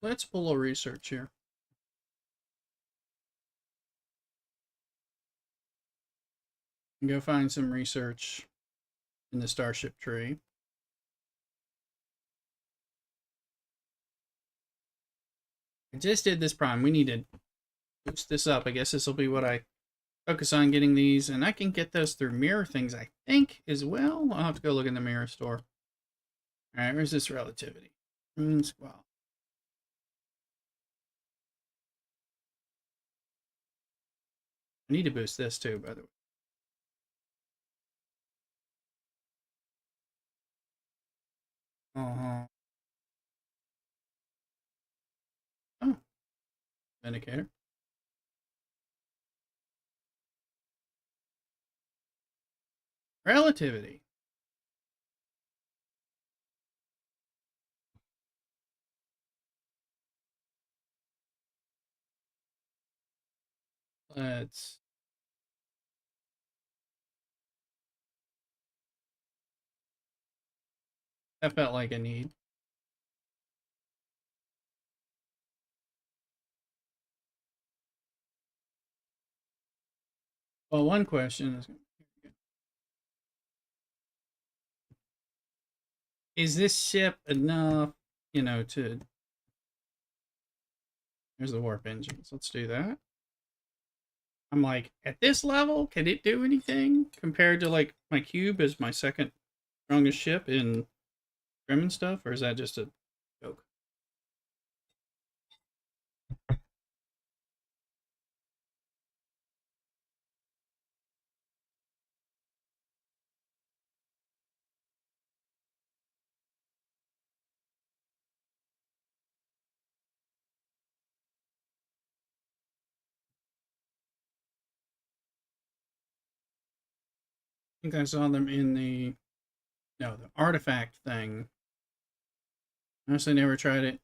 Let's pull a research here. And go find some research in the Starship tree. I just did this prime. We need to boost this up. I guess this will be what I focus on, getting these. And I can get those through mirror things, I think, as well. I'll have to go look in the mirror store. All right, where's this relativity? Well, I need to boost this too, by the way. Oh, indicator. Relativity. Let's. That felt like a need. Well, one question is this ship enough, to. There's the warp engines. Let's do that. I'm like, at this level, can it do anything compared to like my cube as my second strongest ship in Grim and stuff, or is that just a joke? I think I saw them in the artifact thing. Honestly, never tried it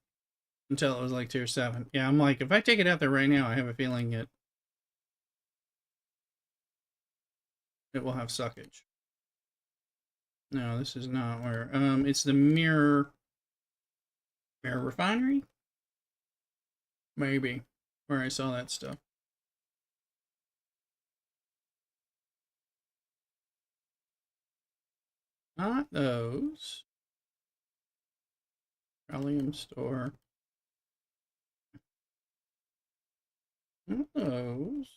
until it was like tier 7. Yeah, I'm like, if I take it out there right now, I have a feeling it will have suckage. No, this is not where. It's the mirror refinery, maybe, where I saw that stuff. Not those. Petroleum store. Not those.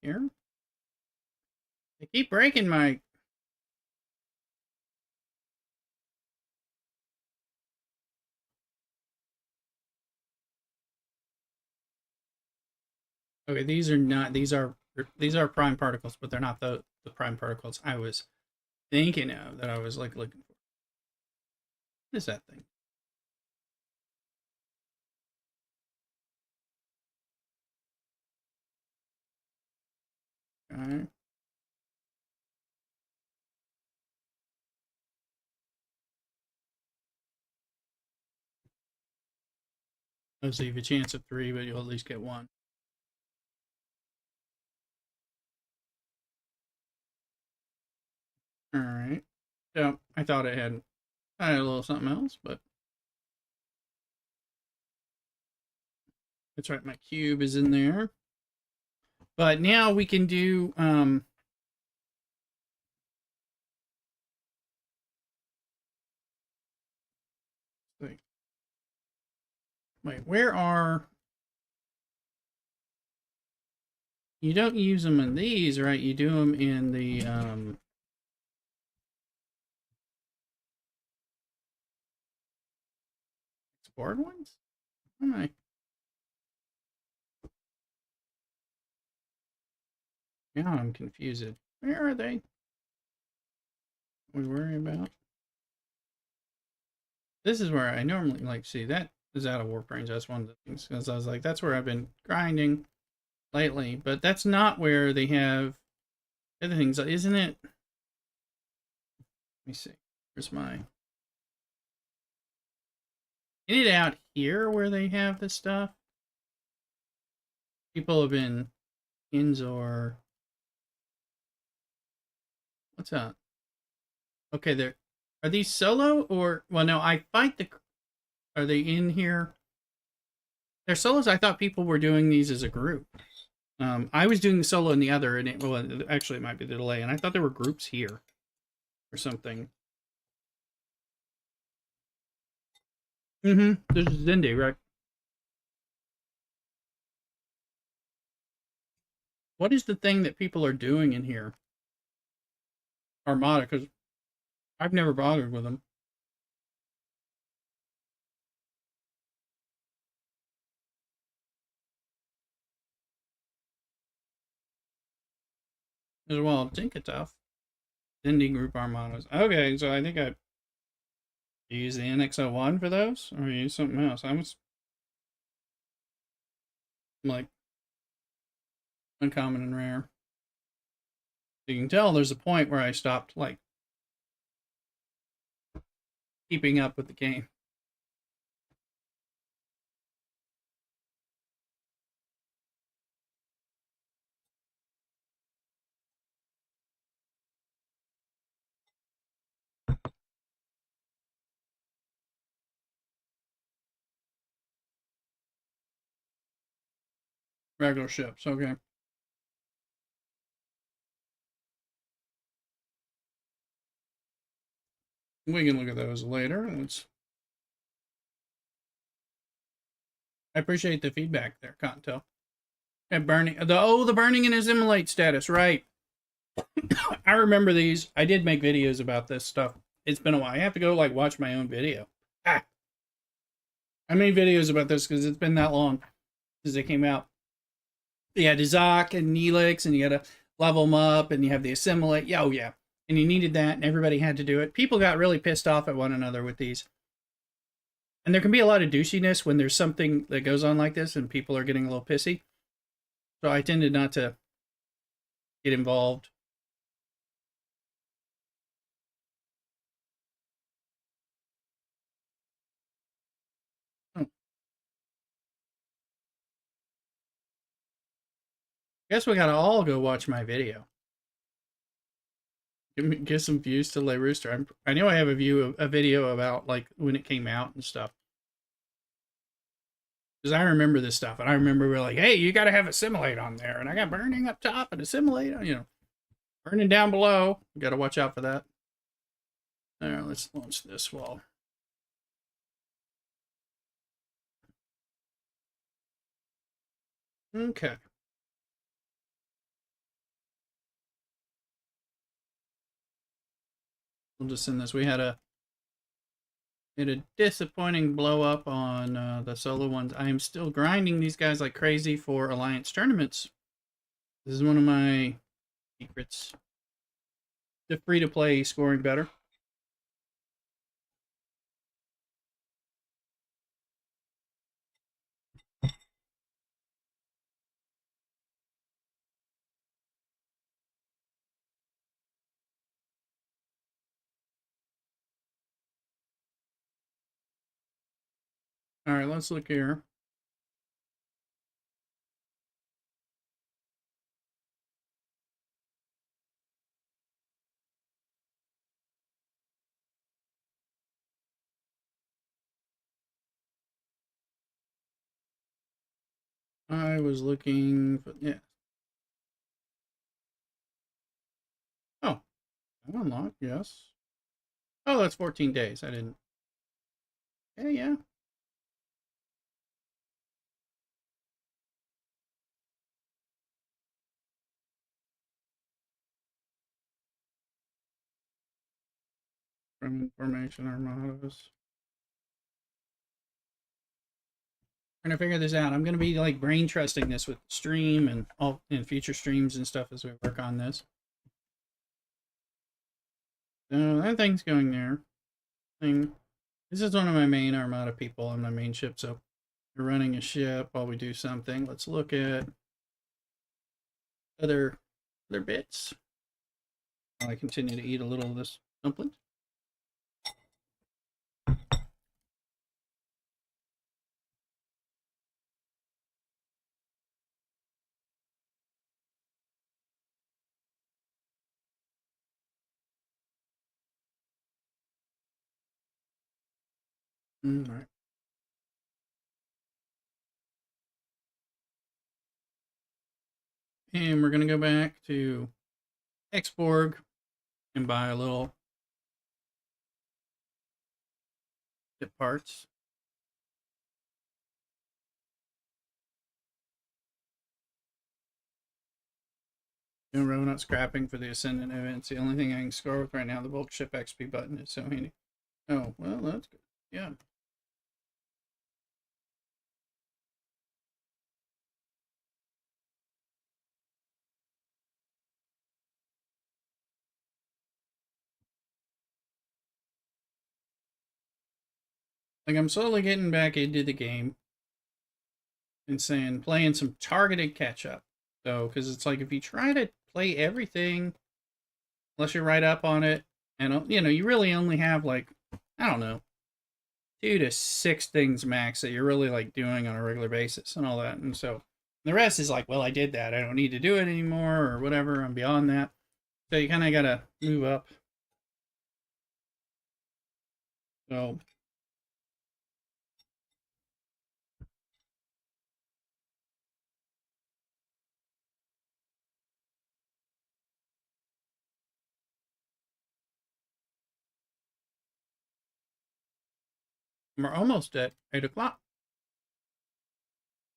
Here. They keep breaking my. Okay, these are not. These are prime particles, but they're not the prime particles I was thinking of that I was like looking for. What is that thing? Okay. Let's see, you have a chance of 3, but you'll at least get 1. All right. So I thought it had a little something else, but that's right. My cube is in there. But now we can do wait, where are you don't use them in these, right? You do them in the explored ones? Am I? Now I'm confused. Where are they? We worry about. This is where I normally like see that is out of warp range. That's one of the things because I was like, that's where I've been grinding lately, but that's not where they have other things, isn't it? Let me see. Where's my? Isn't it out here where they have this stuff? People have been Inzor. What's up? Okay, there. Are these solo or well? No, I fight the. Are they in here? They're solos. I thought people were doing these as a group. I was doing the solo in the other, and actually it might be the delay, and I thought there were groups here or something. Mm-hmm. There's Zindi, right? What is the thing that people are doing in here? Armada, because I've never bothered with them. As well, Tinkatuff. Zindi group armadas. Okay, so I think I use the NX-01 for those, or use something else. I was like uncommon and rare. You can tell there's a point where I stopped, like, keeping up with the game. Regular ships, okay. We can look at those later. I appreciate the feedback there, Conto. And burning the burning and assimilate status, right? I remember these. I did make videos about this stuff. It's been a while. I have to go like watch my own video. Ah, I made videos about this because it's been that long since it came out. You had Zok and Neelix, and you had to level them up, and you have the assimilate. Yeah, oh yeah. And you needed that, and everybody had to do it. People got really pissed off at one another with these. And there can be a lot of douchiness when there's something that goes on like this, and people are getting a little pissy. So I tended not to get involved. Oh. Guess we gotta all go watch my video. Give some views to Le Rooster. I know I have a video about like when it came out and stuff. Because I remember this stuff, and I remember we were like, hey, you gotta have assimilate on there, and I got burning up top and assimilate, you know, burning down below. You gotta watch out for that. All right, let's launch this wall. Okay. We'll just send this. We had a disappointing blow up on the solo ones. I am still grinding these guys like crazy for Alliance tournaments. This is one of my secrets. The free-to-play scoring better. All right, let's look here. I was looking for, yeah. Oh, unlocked, yes. Oh, that's 14 days. I didn't. Yeah. From Information Armadas. Trying to figure this out. I'm going to be like brain trusting this with stream and all in future streams and stuff as we work on this. So that thing's going there. This is one of my main Armada people on my main ship. So we're running a ship while we do something. Let's look at other bits. While I continue to eat a little of this dumpling. All right. And we're going to go back to Exborg and buy a little tip parts. No, we're not scrapping for the Ascendant event. It's the only thing I can score with right now. The bulk ship XP button is so handy. Oh, well, that's good. Yeah. Like, I'm slowly getting back into the game and playing some targeted catch up. So, because it's like if you try to play everything unless you're right up on it. And you really only have like, I don't know, 2 to 6 things max that you're really like doing on a regular basis and all that. And so the rest is like, well, I did that. I don't need to do it anymore or whatever. I'm beyond that. So you kind of got to move up. So we're almost at 8 o'clock.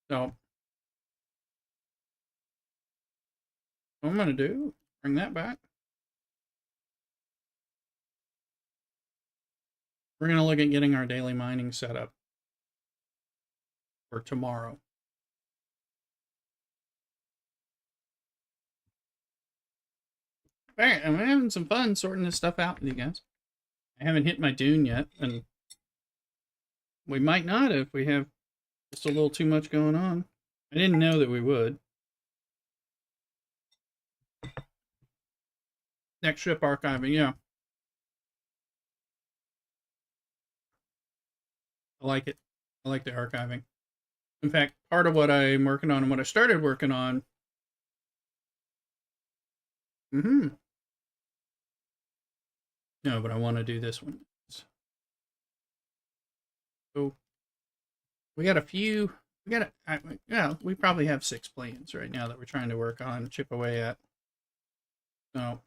So what I'm going to do, bring that back. We're going to look at getting our daily mining set up for tomorrow. All right, I'm having some fun sorting this stuff out with you guys. I haven't hit my Dune yet, and we might not if we have just a little too much going on. I didn't know that we would. Next ship archiving, yeah. I like it. I like the archiving. In fact, part of what I'm working on and what I started working on. No, but I want to do this one. So we got a few. Yeah, we probably have 6 plans right now that we're trying to work on, chip away at. So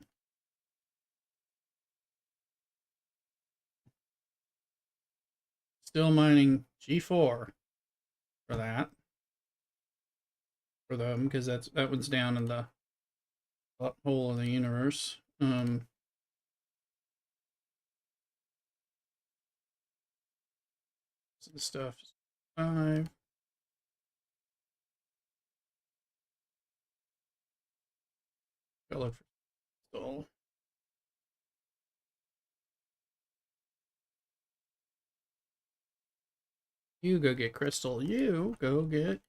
still mining G4 for that. For them, because that one's down in the hole of the universe. So the stuff is 5. Gotta look for crystal. You go get crystal. You go get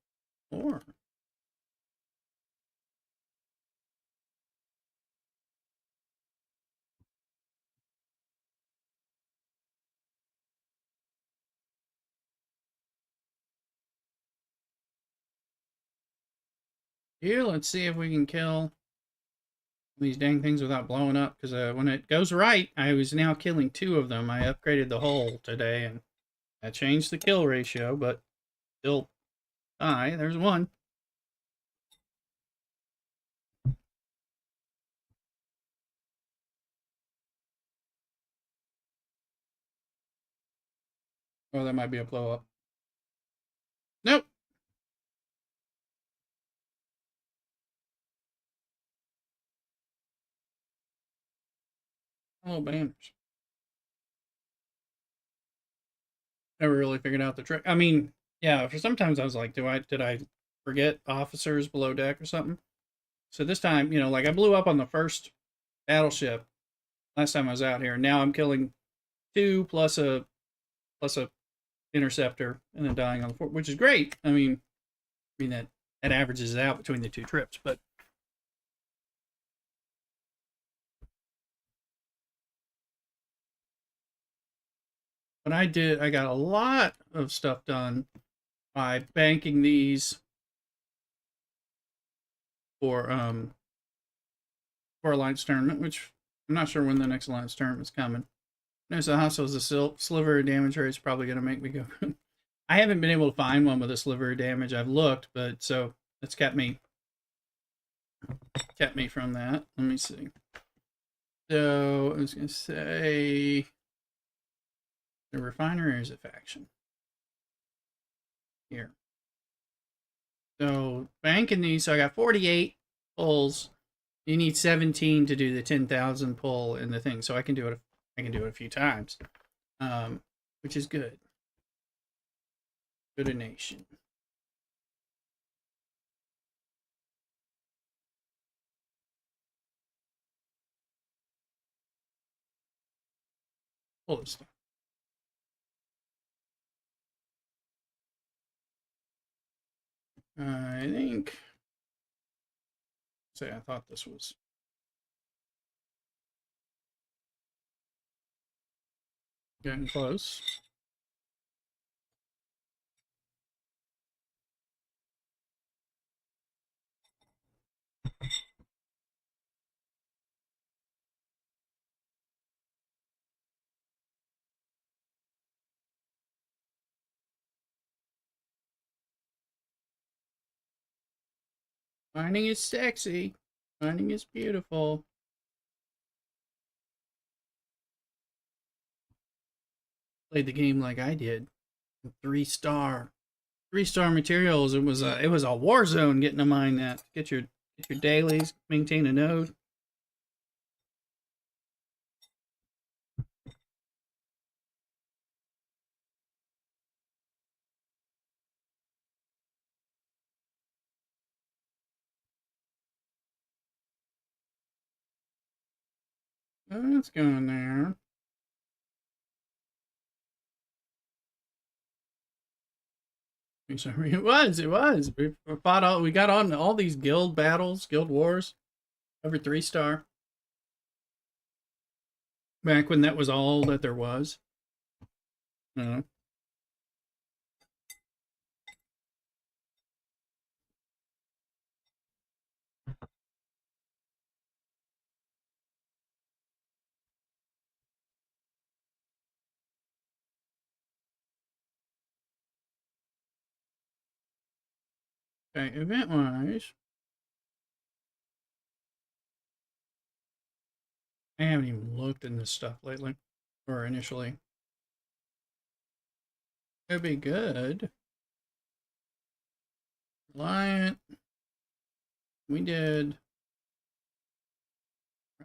ore. Here, let's see if we can kill these dang things without blowing up. Because when it goes right, I was now killing 2 of them. I upgraded the hull today, and I changed the kill ratio, but still die. There's one. Oh, that might be a blow up. Nope. Oh, banners. Never really figured out the trick. I mean, yeah, for sometimes I was like, did I forget officers below deck or something? So this time, like I blew up on the first battleship last time I was out here. Now I'm killing 2 plus a interceptor and then dying on the 4th, which is great. I mean that averages out between the 2 trips, but I got a lot of stuff done by banking these for Alliance tournament, which I'm not sure when the next Alliance tournament is coming. No, so Hostile is a sliver of damage rate is probably going to make me go. I haven't been able to find one with a sliver of damage. I've looked, but so it's kept me from that. Let me see. So I was going to say the refinery is a faction here. So banking these, so I got 48 pulls. You need 17 to do the 10,000 pull in the thing. So I can do it. I can do it a few times, which is good. Good a nation. Pull this stuff. I think. Say, I thought this was Getting close. Mining is sexy. Mining is beautiful. Played the game like I did. 3 star. 3 star materials. It was a war zone getting to mine that. Get your dailies, maintain a node. That's going there. It was. It was. We fought all. We got on all these guild battles, guild wars, over 3 star. Back when that was all that there was. Uh, okay, event wise, I haven't even looked in this stuff lately, or initially. It'd be good. Reliant. We did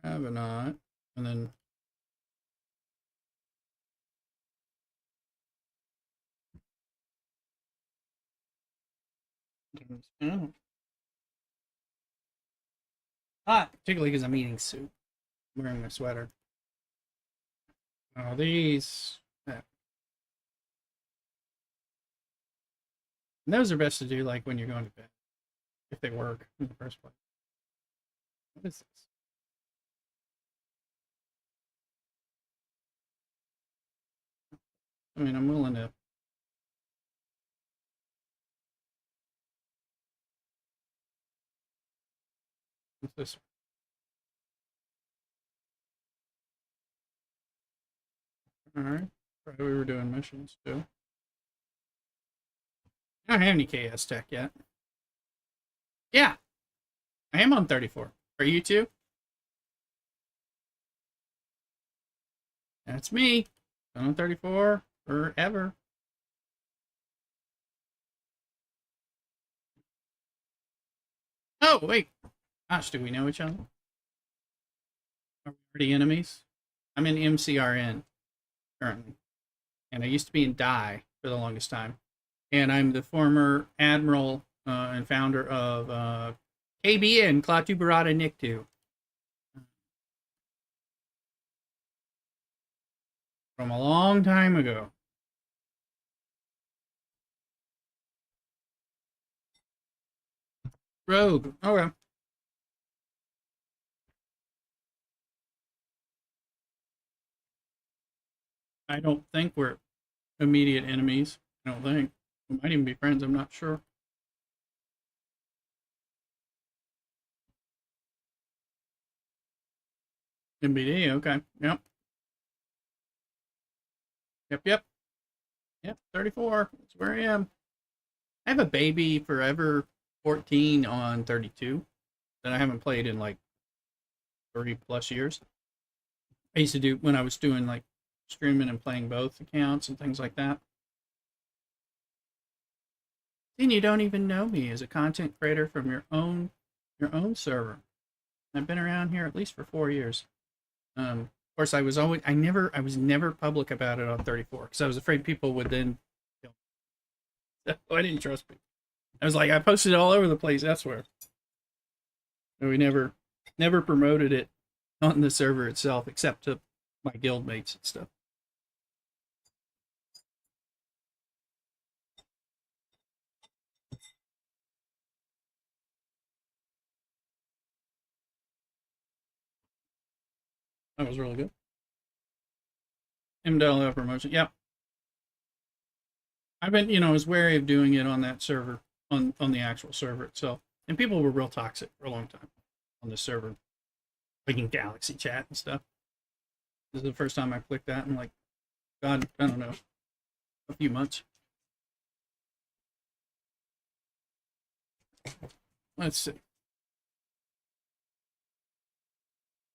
Ravenot, and then oh, hot, particularly because I'm eating soup. I'm wearing my sweater. Oh, these. And those are best to do like when you're going to bed, if they work in the first place. What is this? I mean, I'm willing to. What's this? All right. Probably we were doing missions too. I don't have any KS tech yet. Yeah, I am on 34. Are you too? That's me. Been on 34 forever. Oh, wait. Gosh, do we know each other? Are we already enemies? I'm in MCRN currently. And I used to be in Die for the longest time. And I'm the former admiral and founder of KBN, Klaatu Barada Nikto, from a long time ago. Rogue. Okay. I don't think we're immediate enemies. I don't think. We might even be friends. I'm not sure. MBD. Okay. Yep. Yep. Yep. Yep. 34. That's where I am. I have a baby forever 14 on 32 that I haven't played in like 30 plus years. I used to do when I was doing like streaming and playing both accounts and things like that. Then you don't even know me as a content creator from your own server. I've been around here at least for 4 years. Of course, I was never public about it on 34 because I was afraid people would then kill me. I didn't trust people. I was like, I posted it all over the place. I swear. And we never promoted it on the server itself, except to my guild mates and stuff. That was really good. MDL promotion. Yep. I've been, I was wary of doing it on that server, on the actual server itself. And people were real toxic for a long time on the server, like in Galaxy chat and stuff. This is the first time I clicked that in like, God, I don't know, a few months. Let's see.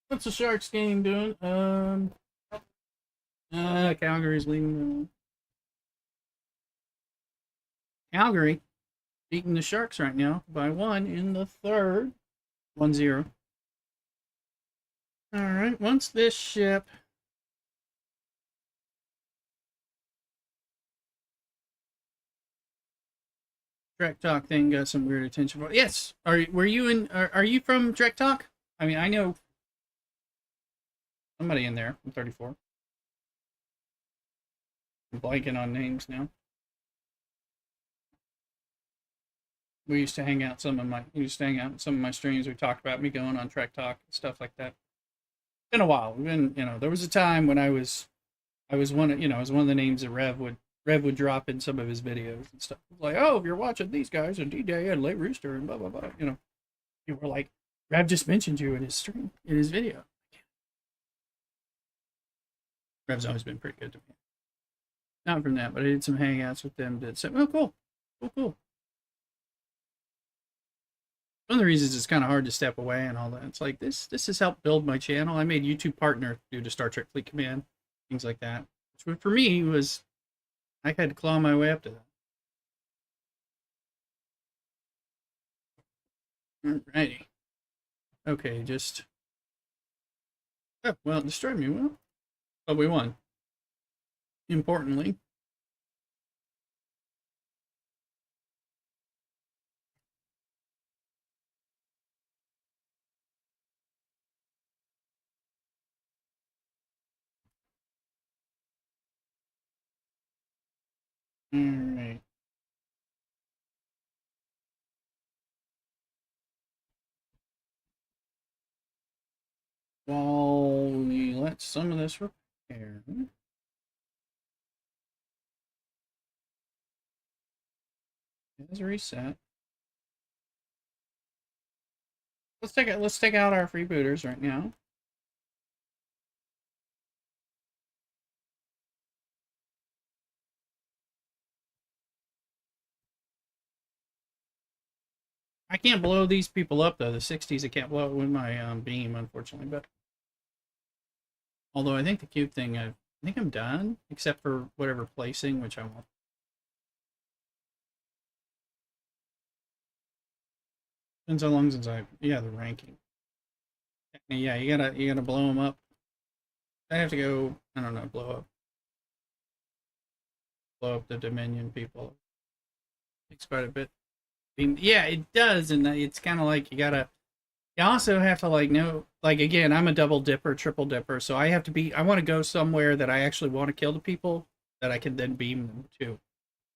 What's the Sharks game doing? Calgary's leading. Calgary beating the Sharks right now by 1 in the third. 1-0. All right, once this ship Trek Talk thing got some weird attention. Yes, are you from Trek Talk? I mean, I know somebody in there. I'm 34. I'm blanking on names now. We used to hang out some of my streams. We talked about me going on Trek Talk and stuff like that. It's been a while. We've been, there was a time when I was one of, I was one of the names that Rev would drop in some of his videos and stuff. Like, oh, if you're watching these guys and DJ and Late Rooster and blah blah blah, people were like, Rev just mentioned you in his stream, in his video. Rev's always been pretty good to me. Not from that, but I did some hangouts with them that said, oh, cool. One of the reasons it's kind of hard to step away and all that. It's like this has helped build my channel. I made YouTube partner due to Star Trek Fleet Command, things like that. Which for me was, I had to claw my way up to that. Alrighty. Okay, just. Oh, well, it destroyed me. Well, but we won. Importantly. All right. While we let some of this repair. Let's reset. Let's take out our freebooters right now. I can't blow these people up though. The 60s I can't blow it with my beam, unfortunately. But although I think the cube thing, I think I'm done, except for whatever placing, which I won't. Depends how long since the ranking. Yeah, you gotta blow them up. I have to go. I don't know, blow up the Dominion people. Takes quite a bit. Yeah, it does, and it's kind of like you also have to know, again, I'm a double dipper, triple dipper, so I want to go somewhere that I actually want to kill the people that I can then beam them to.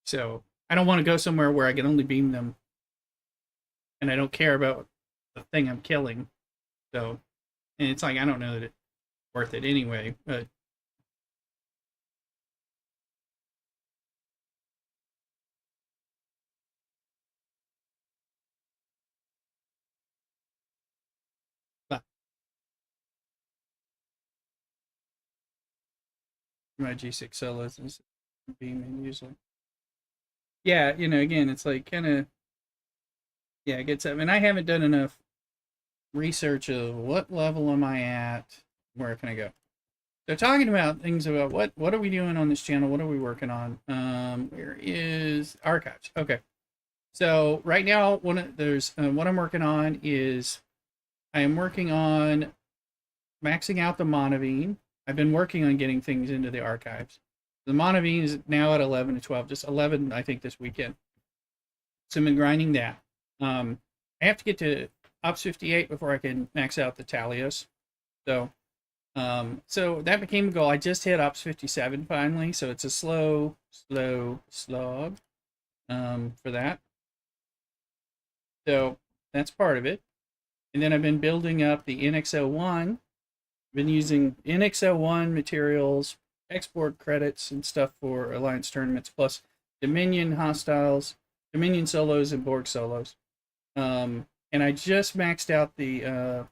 So I don't want to go somewhere where I can only beam them and I don't care about the thing I'm killing. So, and it's like, I don't know that it's worth it anyway, but my G6 cell is beaming usually. Yeah, again, it's like kind of, yeah, it gets up. And I haven't done enough research of what level am I at, where can I go. So talking about things about what are we doing on this channel, what are we working on? Where is archives? Okay, so right now what I'm working on is I am working on maxing out the Monavine. I've been working on getting things into the archives. The Monavine is now at 11 to 12, just 11 I think this weekend. So I've been grinding that. I have to get to Ops 58 before I can max out the Talios. So that became a goal. I just hit Ops 57 finally, so it's a slow slog for that. So that's part of it. And then I've been building up the NX-01. I've been using NX-01 materials export credits and stuff for alliance tournaments, plus Dominion hostiles, Dominion solos, and Borg solos. And I just maxed out the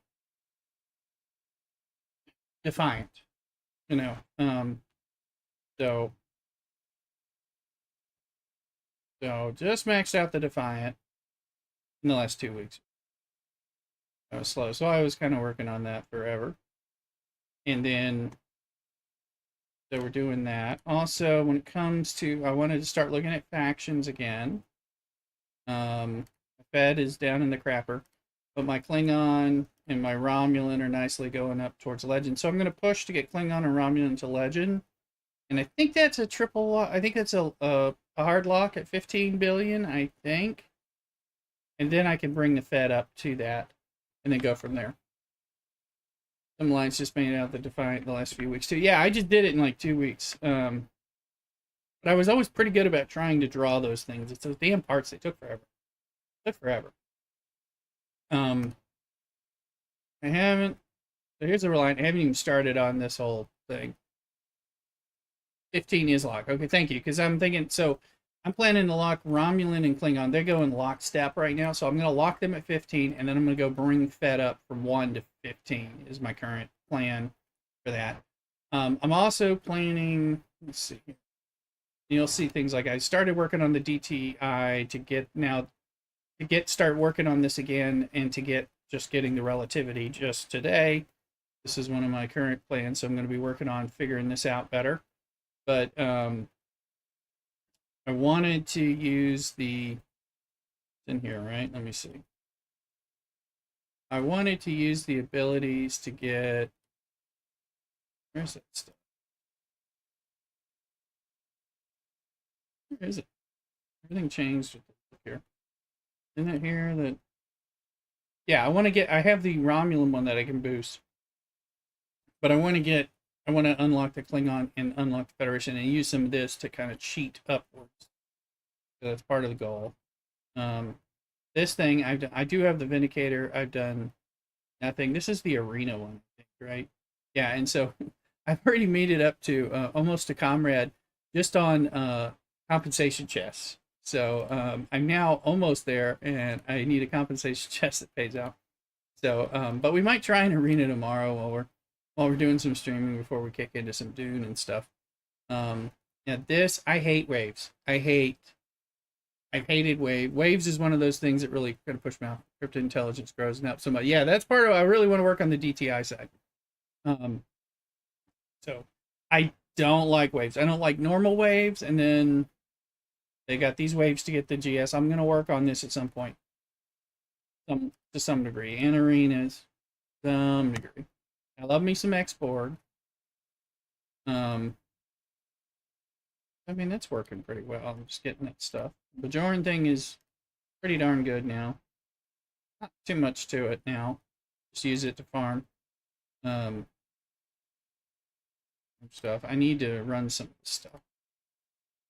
Defiant. You know, so just maxed out the Defiant in the last 2 weeks. I was slow, so I was kind of working on that forever, and then so we're doing that. Also, when it comes to, I wanted to start looking at factions again. Fed is down in the crapper, but my Klingon and my Romulan are nicely going up towards Legend. So I'm going to push to get Klingon and Romulan to Legend. And I think that's a triple lock. I think that's a hard lock at 15 billion, I think. And then I can bring the Fed up to that and then go from there. Some lines just made out the Defiant the last few weeks too. Yeah, I just did it in like 2 weeks. But I was always pretty good about trying to draw those things. It's those damn parts, they took forever. I haven't. So here's the line. I haven't even started on this whole thing. 15 is lock. Okay, thank you. Because I'm thinking, so I'm planning to lock Romulan and Klingon. They're going lockstep right now. So I'm going to lock them at 15, and then I'm going to go bring Fed up from 1 to 15 is my current plan for that. I'm also planning, let's see. You'll see things like I started working on the DTI to start working on this again and to get just getting the relativity just today. This is one of my current plans, so I'm going to be working on figuring this out better. But I wanted to use the, it's in here, right? Let me see. I wanted to use the abilities to get, where's that stuff? Where is it? Everything changed here. Isn't it here that, yeah, I have the Romulan one that I can boost. But I want to unlock the Klingon and unlock the Federation and use some of this to kind of cheat upwards. So that's part of the goal. This thing, I do have the Vindicator. I've done nothing. This is the Arena one, I think, right? Yeah, and so I've already made it up to almost a comrade just on compensation chests. So I'm now almost there, and I need a compensation chest that pays out. So, but we might try an Arena tomorrow while we're doing some streaming before we kick into some Dune and stuff. Yeah, this, I hate waves. I've hated waves. Waves is one of those things that really kind of push me off. Crypto intelligence grows and up so much. Yeah, that's part of, I really want to work on the DTI side. So I don't like waves. I don't like normal waves, and then they got these waves to get the GS. I'm going to work on this at some point. To some degree. And arenas, some degree. I love me some X-Borg. I mean, that's working pretty well. I'm just getting that stuff. The Bajoran thing is pretty darn good now. Not too much to it now. Just use it to farm. Stuff. I need to run some stuff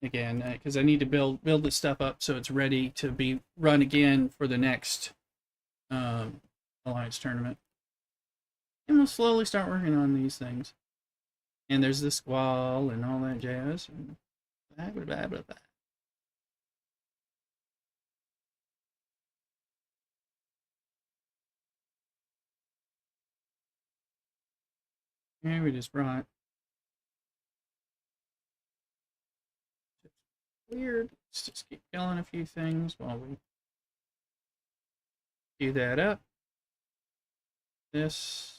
again because I need to build this stuff up so it's ready to be run again for the next Alliance tournament. And we'll slowly start working on these things. And there's the squall and all that jazz. And blah, blah, blah, blah, blah. And we just brought weird. Let's just keep killing a few things while we do that up. This.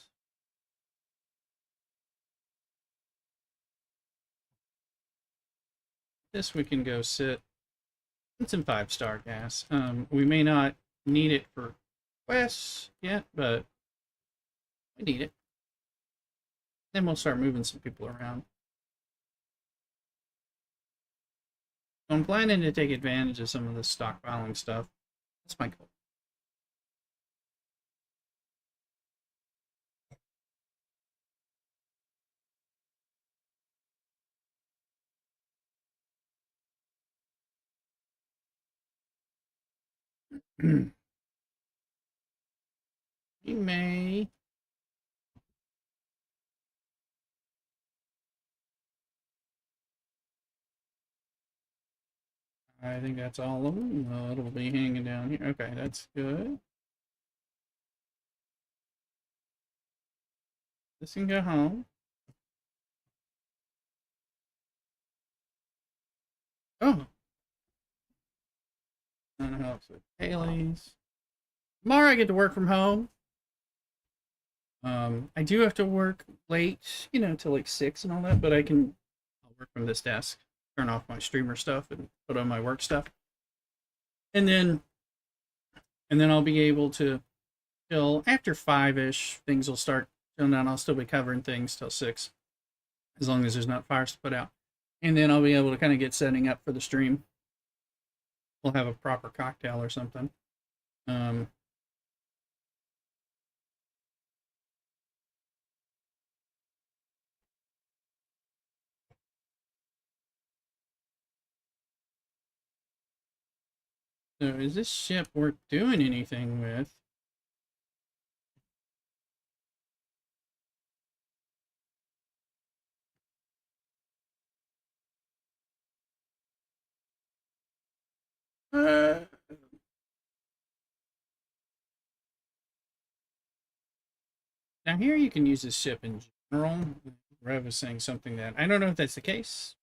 This we can go sit. It's in 5-star gas. We may not need it for quests yet, but we need it. Then we'll start moving some people around. I'm planning to take advantage of some of this stockpiling stuff. That's my goal. We may I think that's all of them. It'll be hanging down here. Okay, that's good. This can go home. Oh, that helps with Haley's. Tomorrow I get to work from home. I do have to work late, till like 6 and all that, but I'll work from this desk, turn off my streamer stuff and put on my work stuff. And then I'll be able to till after 5ish, things will start going down. I'll still be covering things till 6, as long as there's not fires to put out. And then I'll be able to kind of get setting up for the stream. We'll have a proper cocktail or something. So is this ship worth doing anything with? Uh, Now here you can use this ship in general. Rev is saying something that I don't know if that's the case.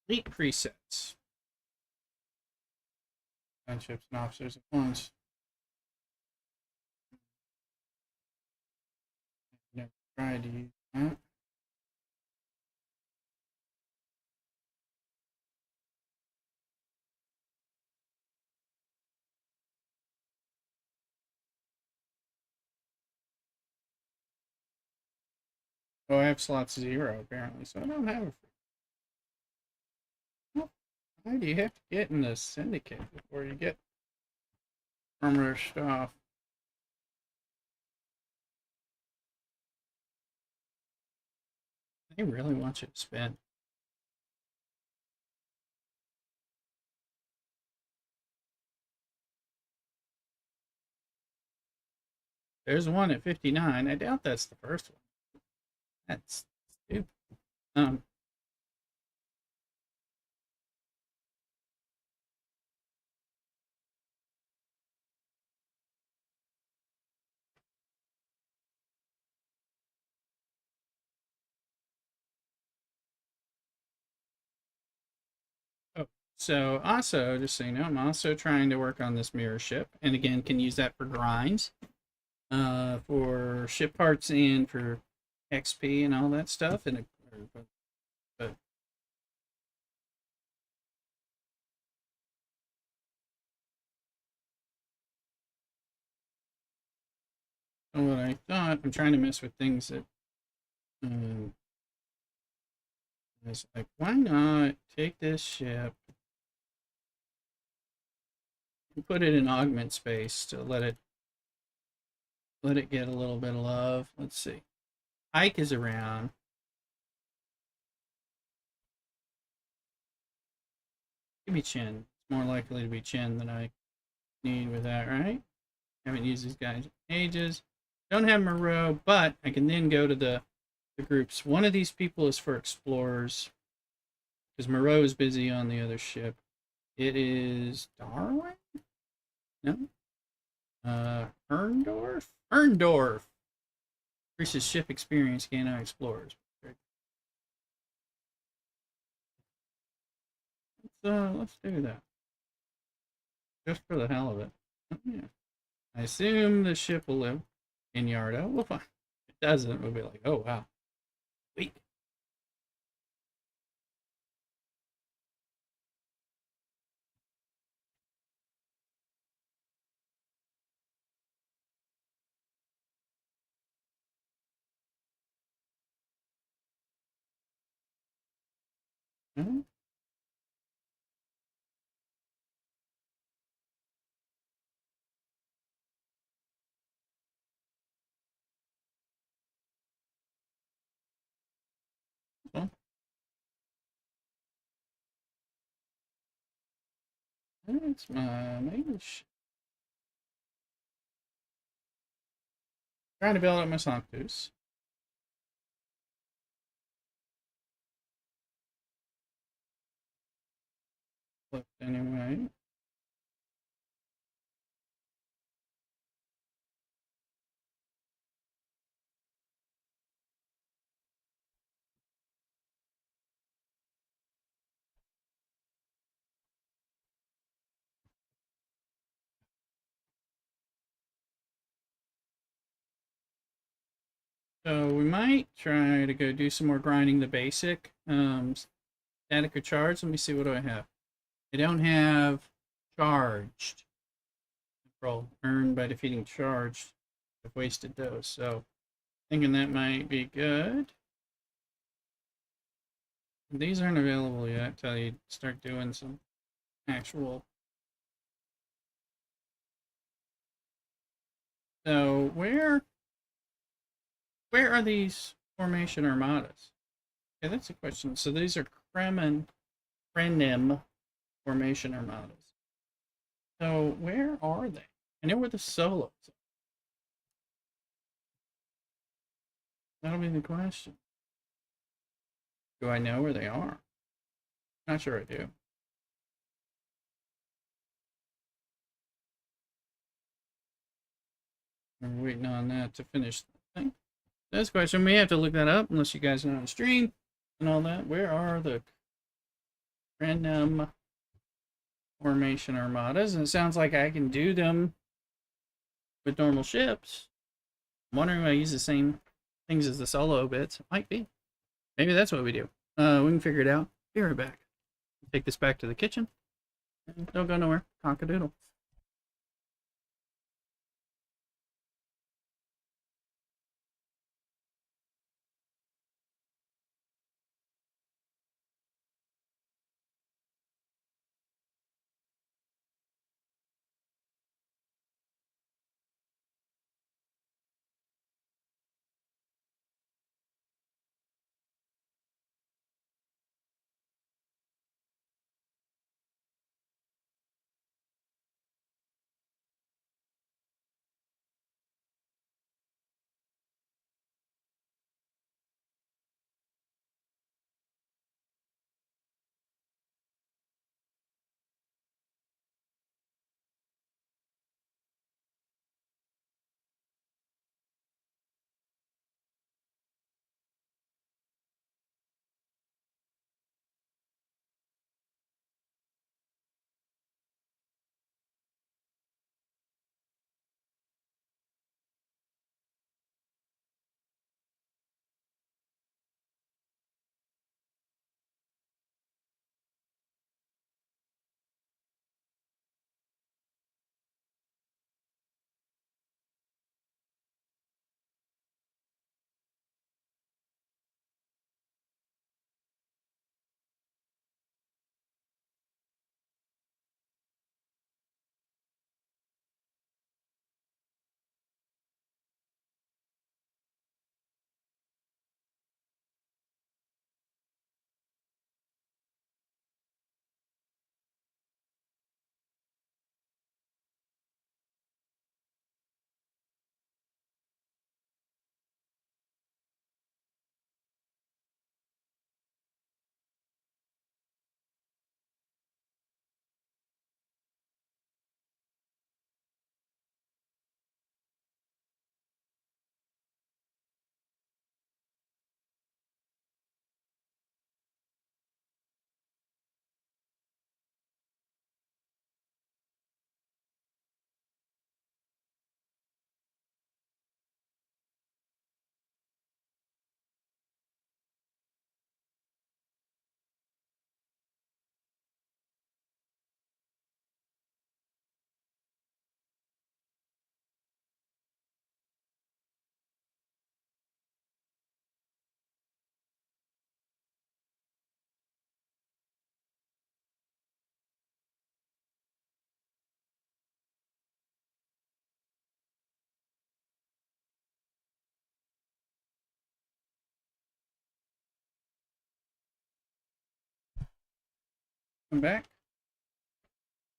Fleet presets. Gunships and officers at once. Never tried to use that. Oh, I have slots 0 apparently, so I don't have a. Well, why do you have to get in the syndicate before you get armor stuff? They really want you to spend. There's one at 59. I doubt that's the first one. That's stupid. Um, oh, so also, just so you know, I'm also trying to work on this mirror ship, and again, can use that for grinds, for ship parts and for XP and all that stuff. And but what I thought, I'm trying to mess with things that um, it's like, why not take this ship and put it in augment space to let it get a little bit of love. Let's see. Ike is around. Give me Chin. It's more likely to be Chin than I need with that, right? Haven't used these guys in ages. Don't have Moreau, but I can then go to the groups. One of these people is for explorers, because Moreau is busy on the other ship. It is Darwin? No? Erndorf? Erndorf! Increases ship experience gained on explorers. Let's do that. Just for the hell of it. Oh, yeah. I assume the ship will live in Yardo. We'll find. If it doesn't, we'll be like, oh wow. Weak. Mm-hmm. Well, that's my main trying to build up my Sanctus. flipped anyway. So we might try to go do some more grinding the basic. Static or charged. Let me see, what do I have? I don't have charged. Control earned by defeating charged. I've wasted those, so thinking that might be good. These aren't available yet until you start doing some actual. So where are these formation armadas? Okay, that's a question. So these are Krenim formation armadas. So where are they? I know where the solos are. That'll be the question. Do I know where they are? Not sure I do. We're waiting on that to finish the thing. That's a question. We have to look that up unless you guys are on stream and all that. Where are the random formation armadas? And it sounds like I can do them with normal ships. I'm wondering if I use the same things as the solo bits. It might be. Maybe that's what we do. We can figure it out. Be right back. Take this back to the kitchen. Don't go nowhere. Cock-a-doodle. Come back.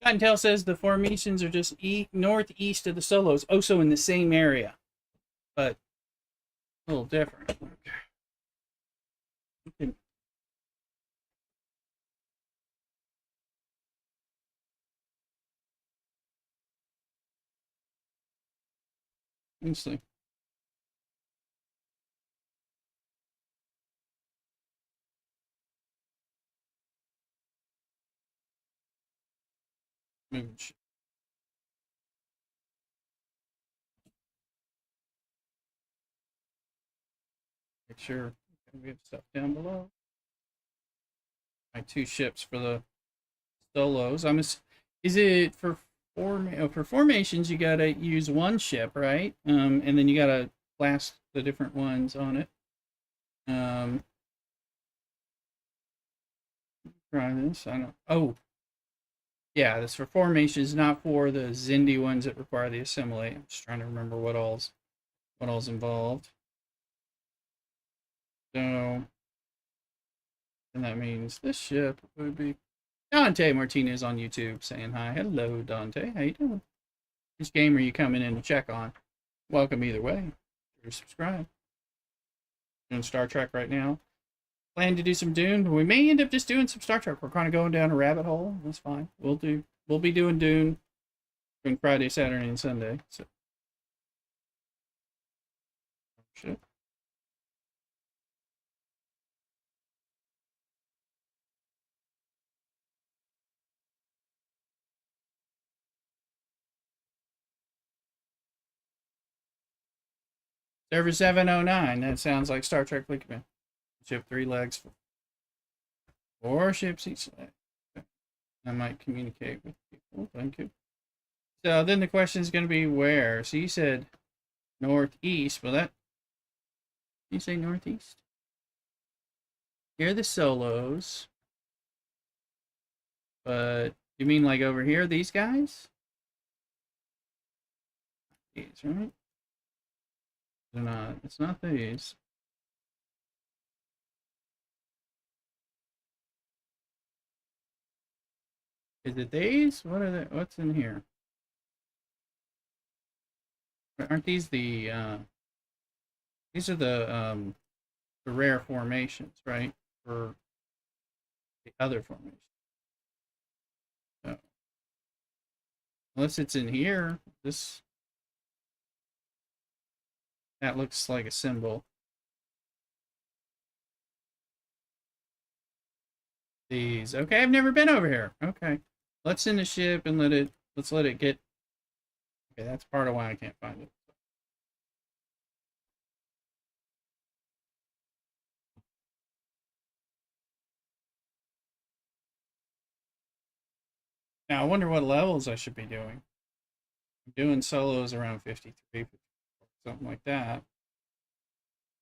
Cottontail says the formations are just northeast of the solos, also in the same area, but a little different. Okay. Honestly. Moving shit. Make sure we have stuff down below. My 2 ships for the solos. Is it for for formations? You gotta use 1 ship, right? And then you gotta blast the different ones on it. Try this. I don't. Oh, yeah. This for formations, not for the Zindi ones that require the assimilate. I'm just trying to remember what all's involved. So, and that means this ship would be Dante Martinez on YouTube saying hi. Hello, Dante. How you doing? Which game are you coming in to check on? Welcome either way. Sure to subscribe. Doing Star Trek right now. Plan to do some Dune. We may end up just doing some Star Trek. We're kind of going down a rabbit hole. That's fine. We'll be doing Dune on Friday, Saturday, and Sunday. So shit. Server 709. That sounds like Star Trek Fleet Command. Ship 3 legs. 4 ships each leg. I might communicate with people. Thank you. So then the question is going to be where? So you said northeast. Well, you say northeast? Here are the solos. But you mean like over here, these guys? These, right? They're not. It's not these. Is it these? What are they? What's in here? Aren't these the these are the rare formations, right? For the other formations. So, unless it's in here, that looks like a symbol. These. Okay, I've never been over here. Okay. Let's send a ship and let's let it get. Okay, that's part of why I can't find it. Now I wonder what levels I should be doing. I'm doing solos around 53, something like that.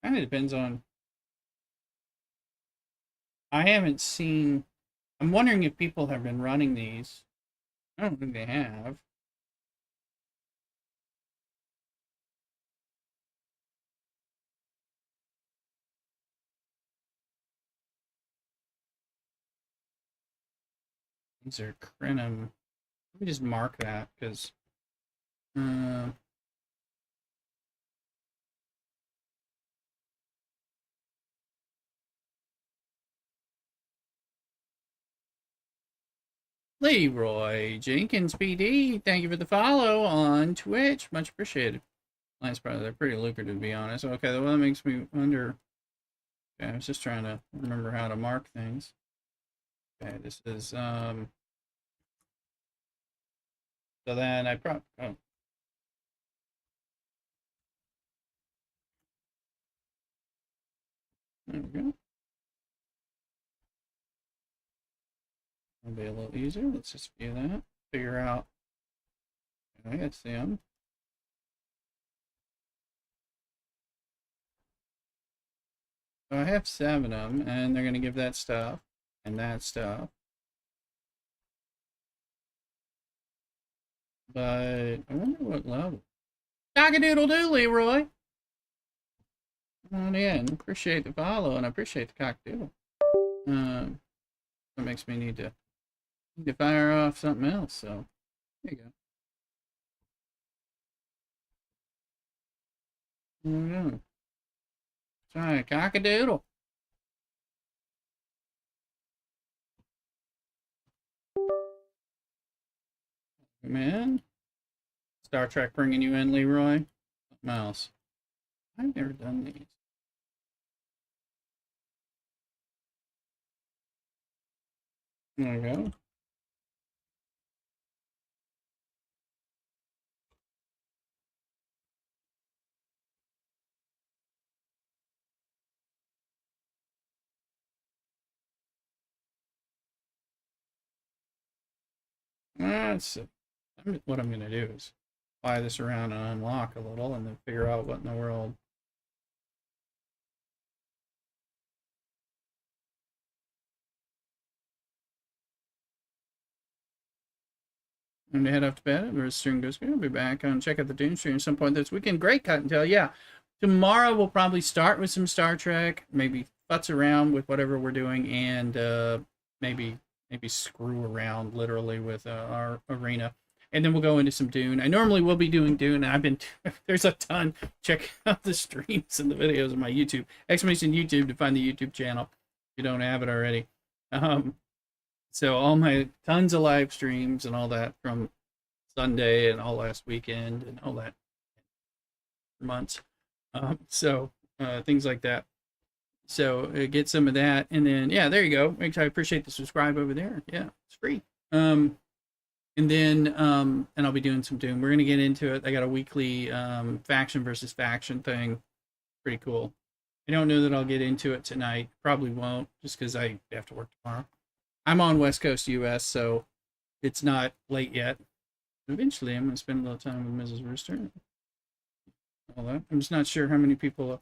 Kind of depends on. I haven't seen. I'm wondering if people have been running these. I don't think they have. These are Crenum. Let me just mark that because. Leroy Jenkins PD, thank you for the follow on Twitch. Much appreciated. Nice, brother. They're pretty lucrative, to be honest. Okay, well, that makes me wonder. Okay, I was just trying to remember how to mark things. Okay, this is so then I probably there we go. It'll be a little easier. Let's just view that. Figure out. Okay, that's them. So I have 7 of them, and they're going to give that stuff and that stuff. But I wonder what level. Cock-a-doodle-doo, Leroy. Oh, yeah, and appreciate the follow, and I appreciate the cock-a-doodle. That makes me need to fire off something else, so there you go. There we go. Try cock-a-doodle. Man. Star Trek bringing you in, Leroy. mouse. I've never done these. There we go. That's what I'm going to do is fly this around and unlock a little and then figure out what in the world. I'm gonna head off to bed. The stream goes good. I'll be back on check out the Dune stream at some point this weekend. Great cut and tell. Yeah. Tomorrow we'll probably start with some Star Trek, maybe futz around with whatever we're doing, and maybe screw around literally with our arena. And then we'll go into some Dune. I normally will be doing Dune, and I've been there's a ton. Check out the streams and the videos on my YouTube. Exclamation YouTube to find the YouTube channel if you don't have it already. So all my tons of live streams and all that from Sunday and all last weekend and all that for months. Things like that. So get some of that, and then yeah, there you go. I appreciate the subscribe over there. Yeah, it's free. And I'll be doing some Doom. We're gonna get into it. I got a weekly faction versus faction thing. Pretty cool. I don't know that I'll get into it tonight. Probably won't, just because I have to work tomorrow. I'm on West Coast US, so it's not late yet. Eventually, I'm going to spend a little time with Mrs. Rooster. All that. I'm just not sure how many people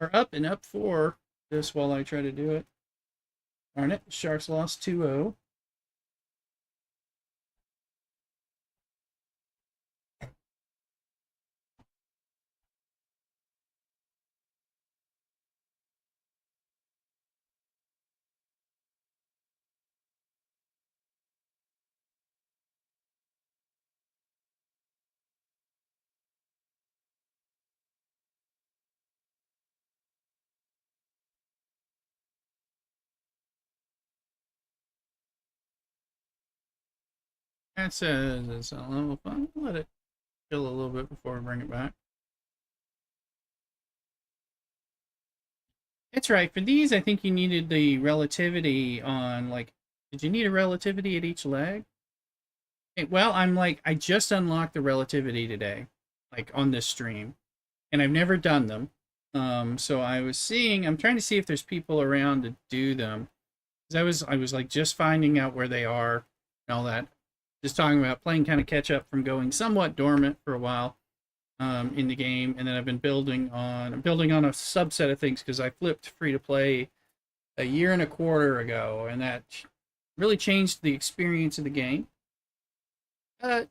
are up and up for this while I try to do it. Darn it. Sharks lost 2-0. That says it's a level 5. Let it chill a little bit before I bring it back. That's right. For these, I think you needed the relativity on, like, did you need a relativity at each leg? Okay, well, I just unlocked the relativity today, like, on this stream, and I've never done them. So I'm trying to see if there's people around to do them. Because I was like just finding out where they are and all that. Just talking about playing kind of catch up from going somewhat dormant for a while in the game, and then I'm building on a subset of things because I flipped free to play a year and a quarter ago, and that really changed the experience of the game. For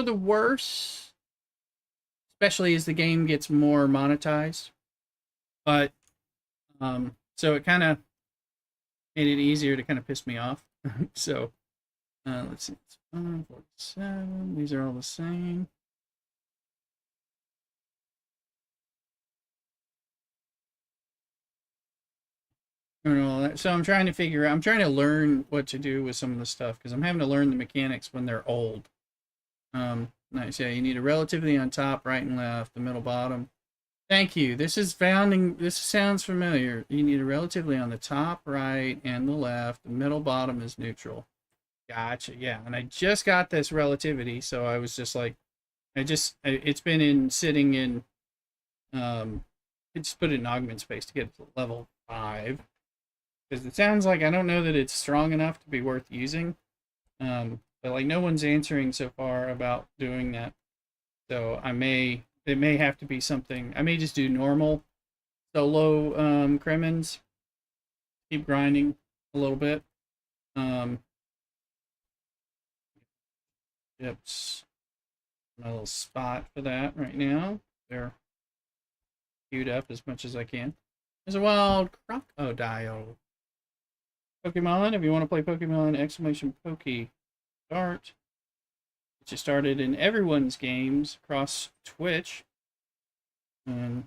the worse, especially as the game gets more monetized. But so it kind of made it easier to kind of piss me off. So let's see, it's 547. These are all the same. So I'm trying to learn what to do with some of the stuff because I'm having to learn the mechanics when they're old. Nice. Yeah, you need a relativity on top, right, and left, the middle, bottom. Thank you. This sounds familiar. You need a relativity on the top, right, and the left. The middle, bottom is neutral. Gotcha. Yeah, and I just got this relativity, so I was just like, it's been sitting in, I just put it in augment space to get to level 5. Because it sounds like I don't know that it's strong enough to be worth using. But like no one's answering so far about doing that. So it may have to be something. I may just do normal solo Kremens. Keep grinding a little bit. Yips. My little spot for that right now. They're queued up as much as I can. There's a wild crocodile. Pokemon, if you want to play Pokemon, exclamation Poke start. Which is started in everyone's games across Twitch. And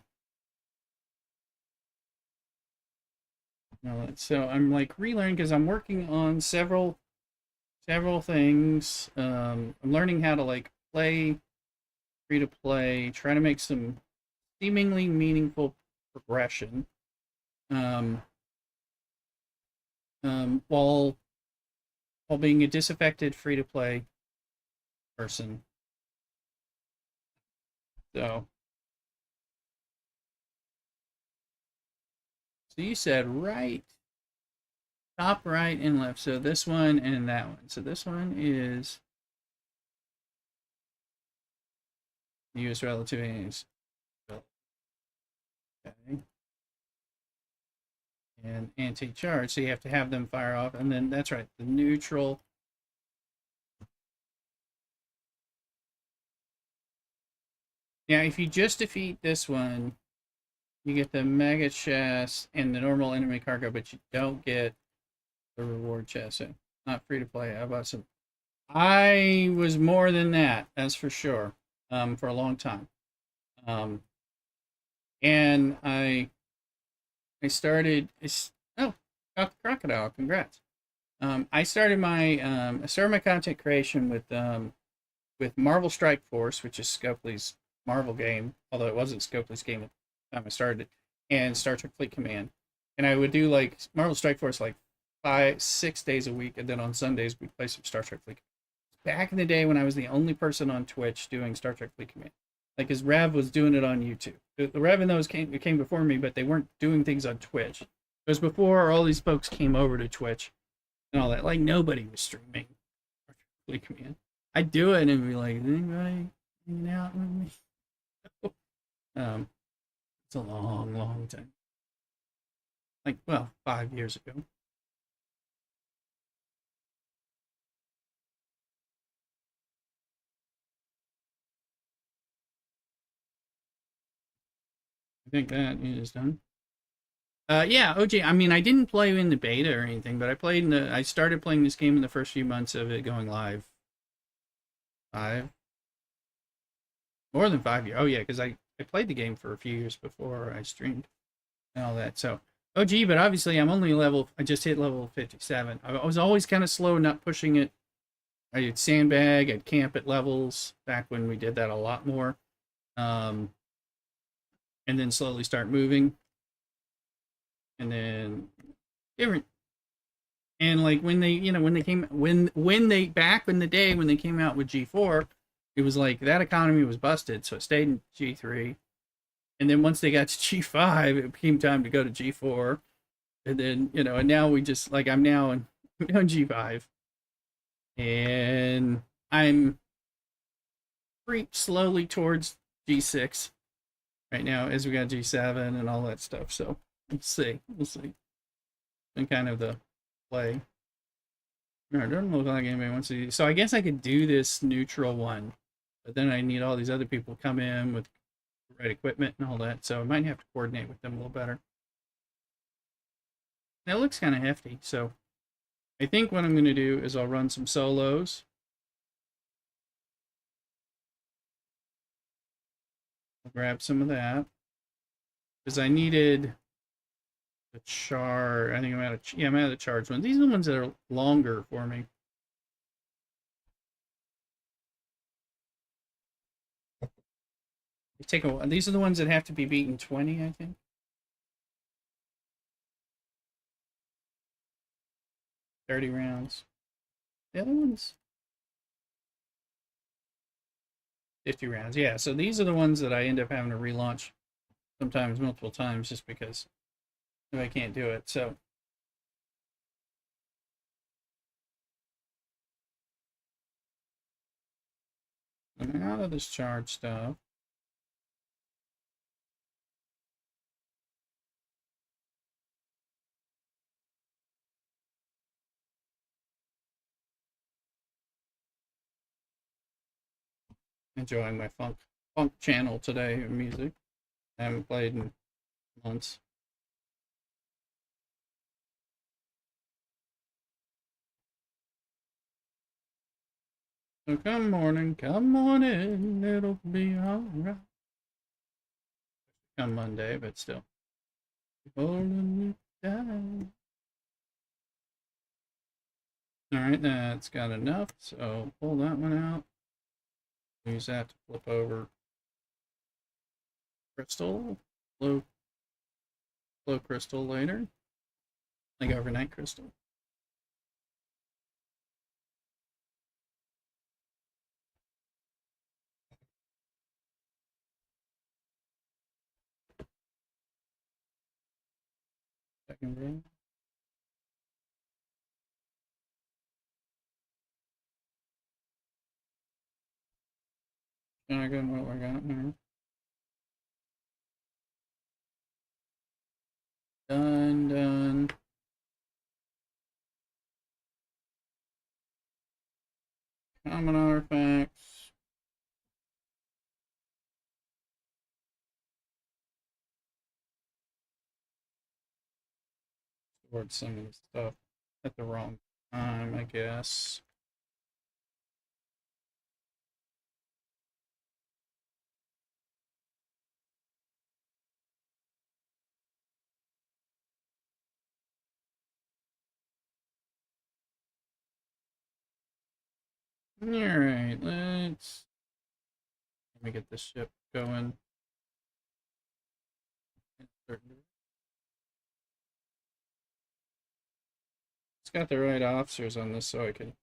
so I'm like relearning because I'm working on several things. I'm learning how to like play free to play, try to make some seemingly meaningful progression, um, while being a disaffected free to play person. So you said right, top, right, and left. So this one and that one. So this one is U.S. relativity. Okay. And anti-charge. So you have to have them fire off. And then that's right, the neutral. Now, if you just defeat this one, you get the mega chest and the normal enemy cargo, but you don't get the reward chest. So not free to play. I bought some. I was more than that, that's for sure. For a long time. And started. Oh, got the crocodile. Congrats. I started my content creation with Marvel Strike Force, which is Scopely's Marvel game, although it wasn't Scopely's game at the time I started it, and Star Trek Fleet Command. And I would do like Marvel Strike Force like 6 days a week, and then on Sundays we'd play some Star Trek Fleet Command. Back in the day when I was the only person on Twitch doing Star Trek Fleet Command. Like, his Rev was doing it on YouTube. The Rev and those came before me, but they weren't doing things on Twitch. It was before all these folks came over to Twitch and all that. Like, nobody was streaming Star Trek Fleet Command. I'd do it and be like, is anybody hanging out with me? It's a long, long time. Like, well, 5 years ago. I think that is done. Yeah, OG. I mean, I didn't play in the beta or anything, but I started playing this game in the first few months of it going live. More than 5 years. Oh yeah, because I played the game for a few years before I streamed and all that. So OG, but obviously I just hit level 57. I was always kind of slow, not pushing it. I'd sandbag, I'd camp at levels back when we did that a lot more. And then slowly start moving. And then different. And like when they came back in the day when they came out with G4, it was like that economy was busted, so it stayed in G3. And then once they got to G5, it became time to go to G4. And then, and now we just like I'm now on G5. And I'm creep slowly towards G6 right now as we got G7 and all that stuff. So we'll see. And kind of the play. No, it doesn't look like anybody wants to. So I guess I could do this neutral one, but then I need all these other people to come in with the right equipment and all that. So I might have to coordinate with them a little better. That looks kind of hefty. So I think what I'm going to do is I'll run some solos. I'll grab some of that because I needed the charge. I think I'm out of. Yeah, I'm out of the charge ones. These are the ones that are longer for me. They take a while. These are the ones that have to be beaten 20, I think. 30 rounds. The other ones 50 rounds. Yeah, so these are the ones that I end up having to relaunch sometimes multiple times just because if I can't do it. So I'm out of this charge stuff. Enjoying my funk channel today of music. I haven't played in months. So come morning, it'll be alright. Come Monday, but still. Holding me down. Alright, that's got enough, so pull that one out. Use that to flip over crystal, low crystal later, like overnight crystal. Second row. Dragon, what we got here? Done. Common artifacts. Stored some of the stuff at the wrong time, I guess. Alright, let me get this ship going. It's got the right officers on this so I can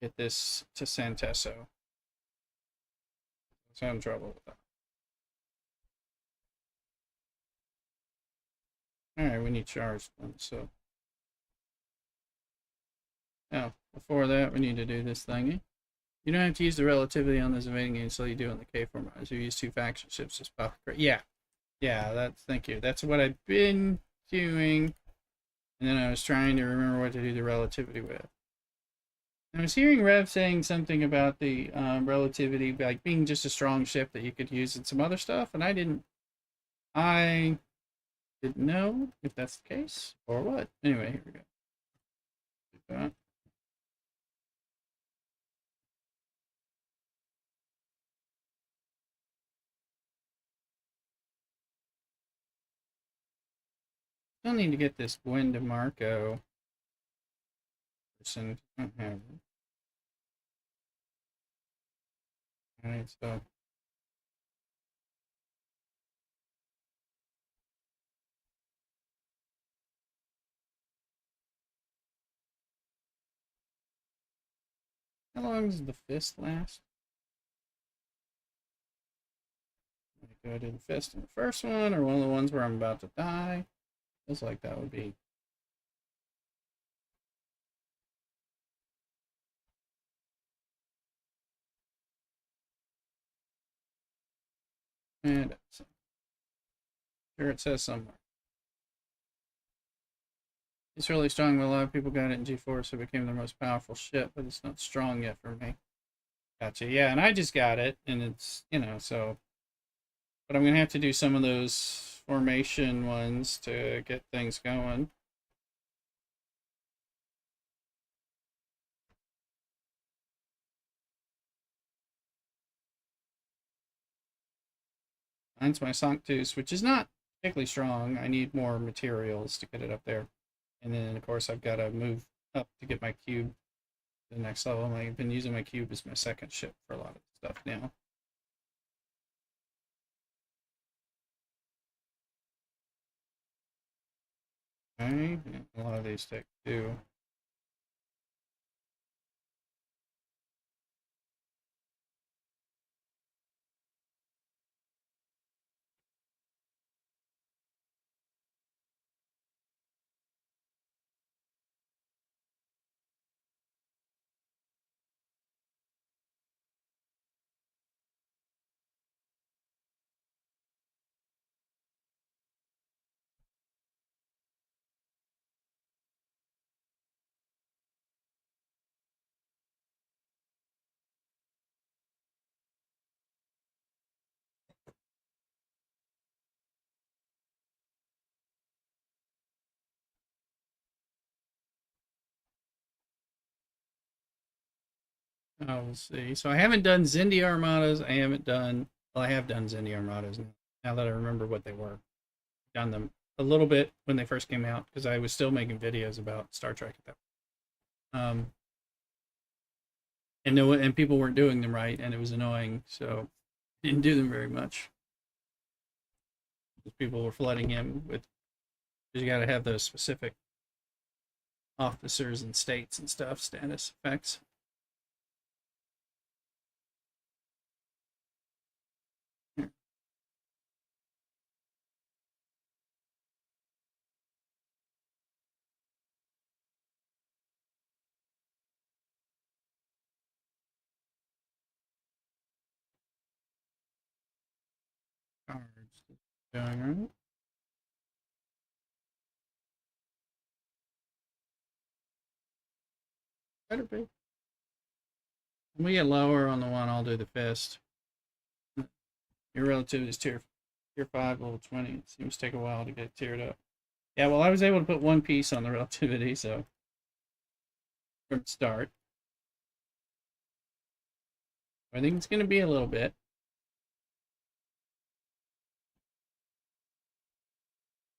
get this to Santesso. So I'm in trouble with that. Alright, we need charged ones, so. Oh, before that, we need to do this thingy. You don't have to use the relativity on this evading game until you do in the K format. So you use 2 faction ships as pop. Yeah. Yeah, thank you. That's what I've been doing. And then I was trying to remember what to do the relativity with. I was hearing Rev saying something about the relativity, like being just a strong ship that you could use in some other stuff, and I didn't know if that's the case or what. Anyway, here we go. Do that. Still need to get this Gwen DeMarco person. I don't have her. Alright, so how long does the fist last? Do I do the fist in the first one or one of the ones where I'm about to die? Feels like that would be. And sure it says somewhere. It's really strong, but a lot of people got it in G4, so it became their most powerful ship, but it's not strong yet for me. Gotcha. Yeah, and I just got it, and it's, so. But I'm going to have to do some of those formation ones to get things going. Mine's my Sanctus, which is not particularly strong. I need more materials to get it up there. And then, of course, I've got to move up to get my cube to the next level. I've been using my cube as my second ship for a lot of stuff now. Okay, a lot of these take 2. Oh, we'll see. So I haven't done Zindi Armadas. I haven't done. Well, I have done Zindi Armadas now that I remember what they were. Done them a little bit when they first came out because I was still making videos about Star Trek at that point. And no, and people weren't doing them right, and it was annoying. So didn't do them very much. People were flooding him with. You got to have those specific officers and states and stuff status effects. Here. Cards going right. Better be. When we get lower on the one, I'll do the fist. Your relativity is tier 5, level 20. It seems to take a while to get tiered up. Yeah, well, I was able to put one piece on the relativity, so from the start. I think it's going to be a little bit.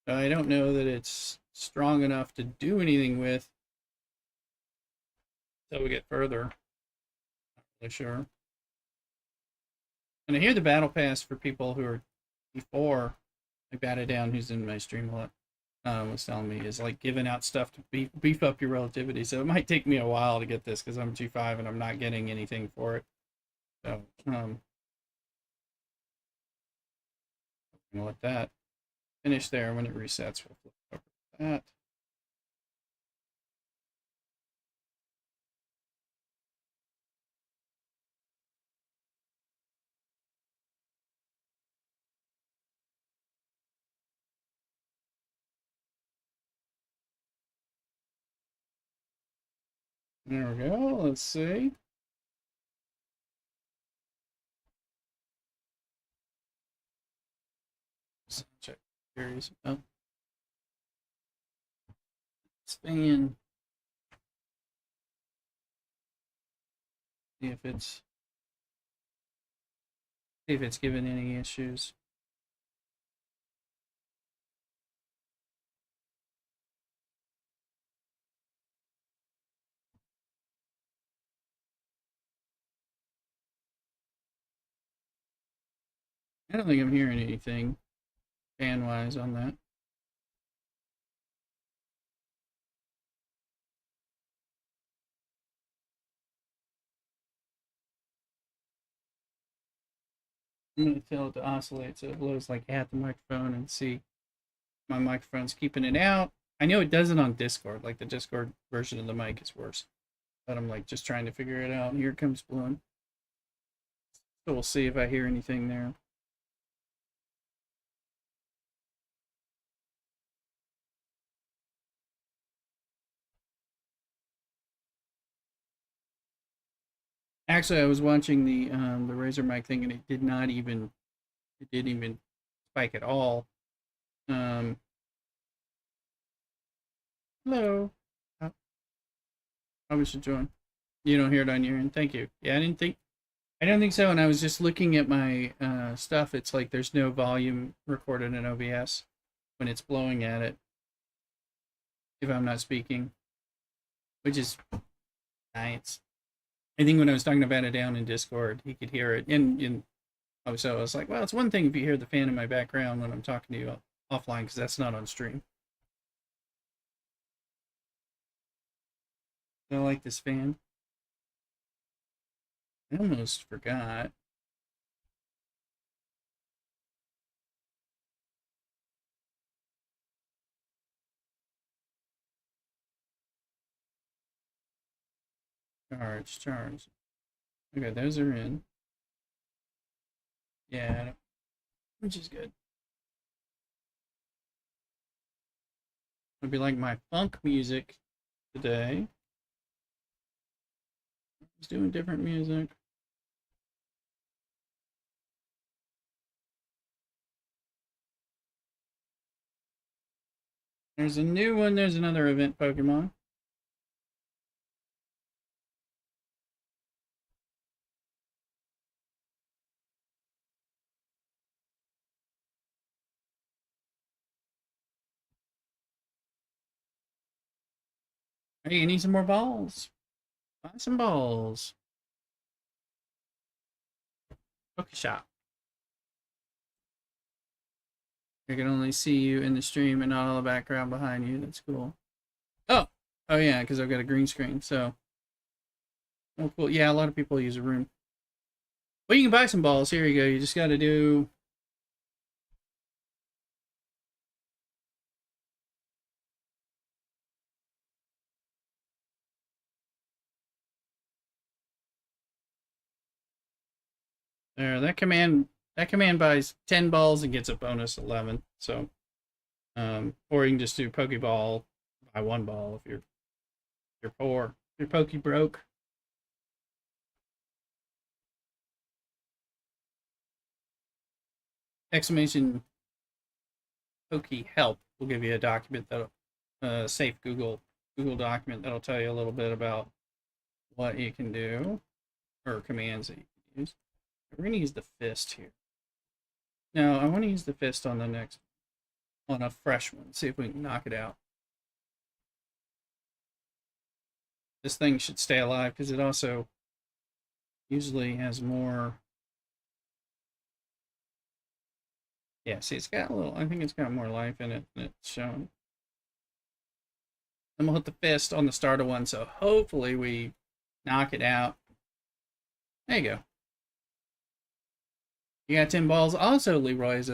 I don't know that it's strong enough to do anything with until we get further. Not really sure. And I hear the battle pass for people who are before, like Batted Down, who's in my stream a lot, was telling me is like giving out stuff to beef up your relativity. So it might take me a while to get this because I'm G5 and I'm not getting anything for it. So I'm gonna let that finish there. When it resets, we'll flip over to that. There we go. Let's see. Check series. Oh, span. See if it's given any issues. I don't think I'm hearing anything fan wise on that. I'm going to tell it to oscillate so it blows like at the microphone and see my microphone's keeping it out. I know it does it on Discord, like the Discord version of the mic is worse. But I'm like just trying to figure it out. Here it comes blowing. So we'll see if I hear anything there. Actually, I was watching the Razer mic thing, and it didn't even spike at all. Hello. How, how was you doing? You don't hear it on your end. Thank you. Yeah, I don't think so. And I was just looking at my stuff. It's like there's no volume recorded in OBS when it's blowing at it if I'm not speaking, which is nice. I think when I was talking about it down in Discord, he could hear it. And so I was like, well, it's one thing if you hear the fan in my background when I'm talking to you offline because that's not on stream. I like this fan. I almost forgot. Charge. Okay, those are in. Yeah, which is good. It'll be like my funk music today. It's doing different music. There's a new one. There's another event Pokemon. Hey, you need some more balls. Buy some balls. Poke shop. I can only see you in the stream and not all the background behind you. That's cool. Oh, oh yeah, because I've got a green screen. So, oh cool. Yeah, a lot of people use a room. Well, you can buy some balls. Here you go. You just got to do. There, that command. That command buys 10 balls and gets a bonus 11. So, or you can just do Pokeball, buy one ball if you're poor. If you're Poke broke. Exclamation Poke help will give you a document that'll safe Google document that'll tell you a little bit about what you can do or commands that you can use. We're gonna use the fist here. No, I want to use the fist on the next on a fresh one. See if we can knock it out. This thing should stay alive because it also usually has more. Yeah, see, it's got a little. I think it's got more life in it than it's shown. Then we'll hit the fist on the starter one, so hopefully we knock it out. There you go. You got 10 balls. Also, Leroy,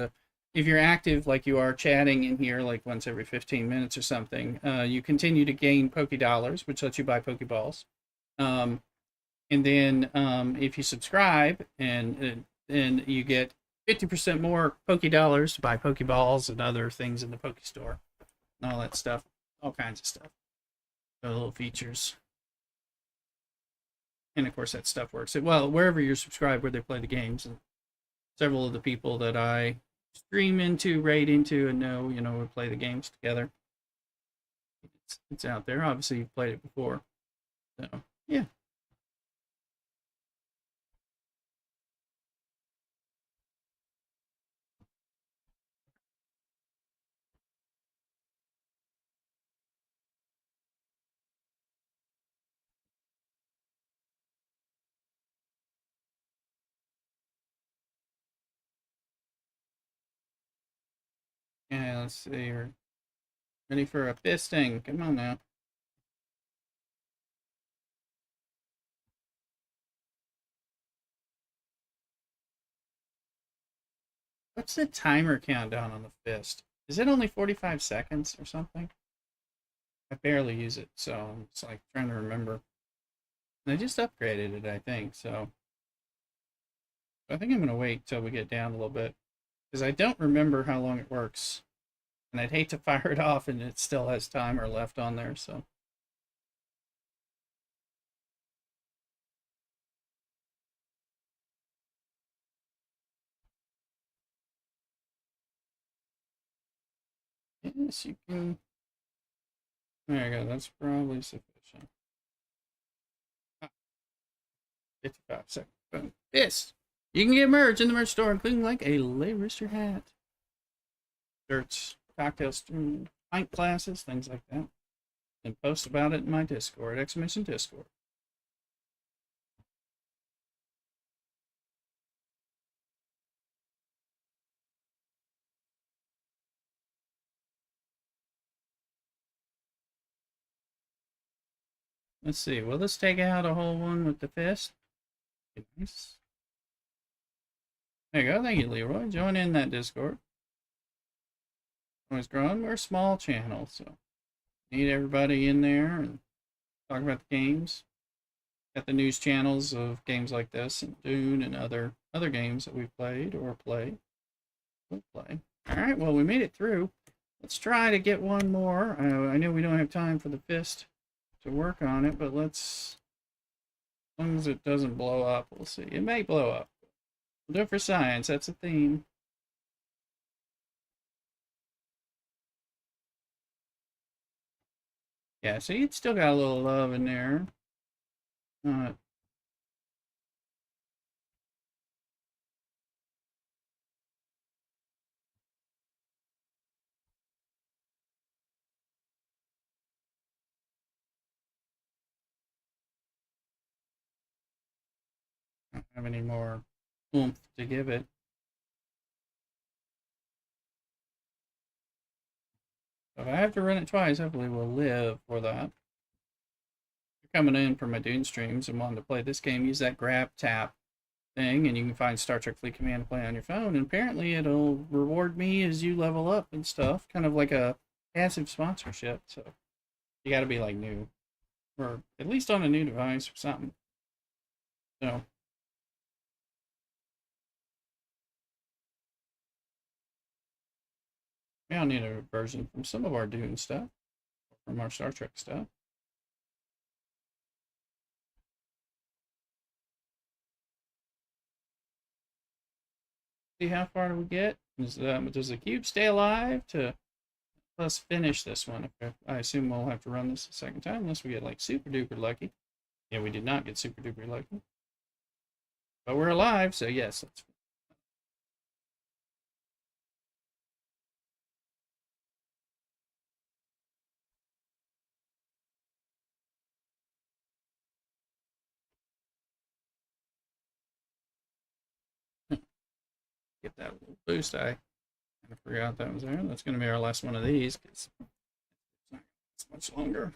if you're active like you are chatting in here like once every 15 minutes or something, you continue to gain Poke Dollars, which lets you buy Pokeballs. And then if you subscribe, and you get 50% more Poke Dollars to buy Pokeballs and other things in the Poke Store. And all that stuff. All kinds of stuff. The little features. And of course that stuff works. Well, wherever you're subscribed, where they play the games. And several of the people that I stream into, raid into, and know, we play the games together. It's out there. Obviously, you've played it before. So, yeah. Yeah, let's see. We're ready for a fisting. Come on now. What's the timer countdown on the fist? Is it only 45 seconds or something? I barely use it, so I'm just like trying to remember. They just upgraded it, I think, so I think I'm going to wait till we get down a little bit because I don't remember how long it works. And I'd hate to fire it off and it still has timer left on there, so. Yes, you can. There you go, that's probably sufficient. 55 seconds. Boom. Yes! You can get merch in the merch store, including like a lay wrister hat, shirts, cocktails, pint glasses, things like that. And post about it in my Discord, exclamation Discord. Let's see, will this take out a whole one with the fist? Nice. There you go, thank you, Leroy. Join in that Discord. Always growing. We're a small channel, so need everybody in there and talk about the games. Got the news channels of games like this and Dune and other games that we've played or play. We'll play. All right, well, we made it through. Let's try to get one more. I know we don't have time for the fist to work on it, but let's, as long as it doesn't blow up, we'll see. It may blow up. We'll do it for science. That's a theme. Yeah, see, it's still got a little love in there. Not don't have any more oomph to give it. If I have to run it twice, hopefully we'll live for that. If you're coming in for my Dune streams and wanting to play this game, use that grab tap thing, and you can find Star Trek Fleet Command to play on your phone. And apparently, it'll reward me as you level up and stuff, kind of like a passive sponsorship. So you got to be like new, or at least on a new device or something. So we all need a version from some of our Dune stuff, from our Star Trek stuff. See how far do we get? Does the cube stay alive to let's finish this one? Okay. I assume we'll have to run this a second time unless we get like super duper lucky. Yeah, we did not get super duper lucky. But we're alive, so yes, that's get that little boost. I forgot that was there. That's going to be our last one of these because it's much longer.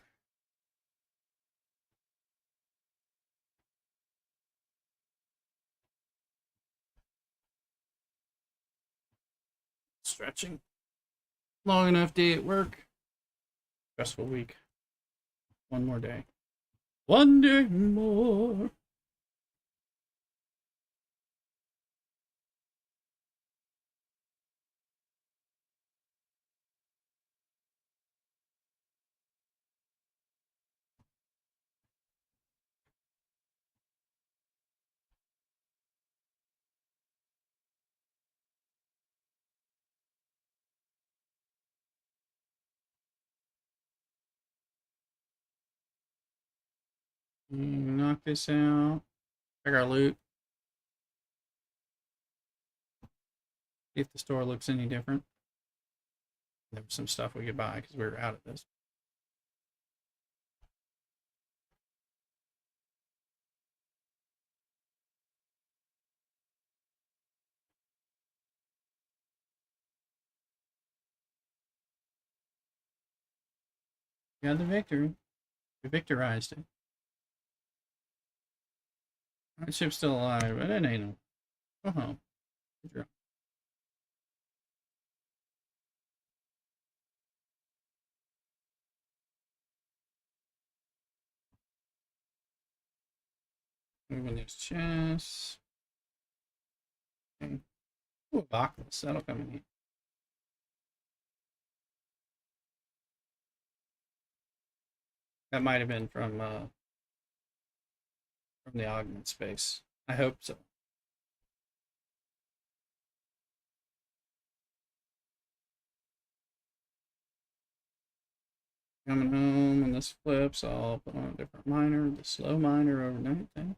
Stretching. Long enough day at work. Stressful week. One more day. One day more. Knock this out. Check our loot. See if the store looks any different. There was some stuff we could buy because we were out of this. We got the victory. We victorized it. That ship's still alive, but it ain't no. Go home. Good job. Moving these chests. Okay. Ooh, a box. That'll come in here. That might have been from the augment space. I hope so. Coming home when this flips, I'll put on a different miner, the slow miner overnight thing.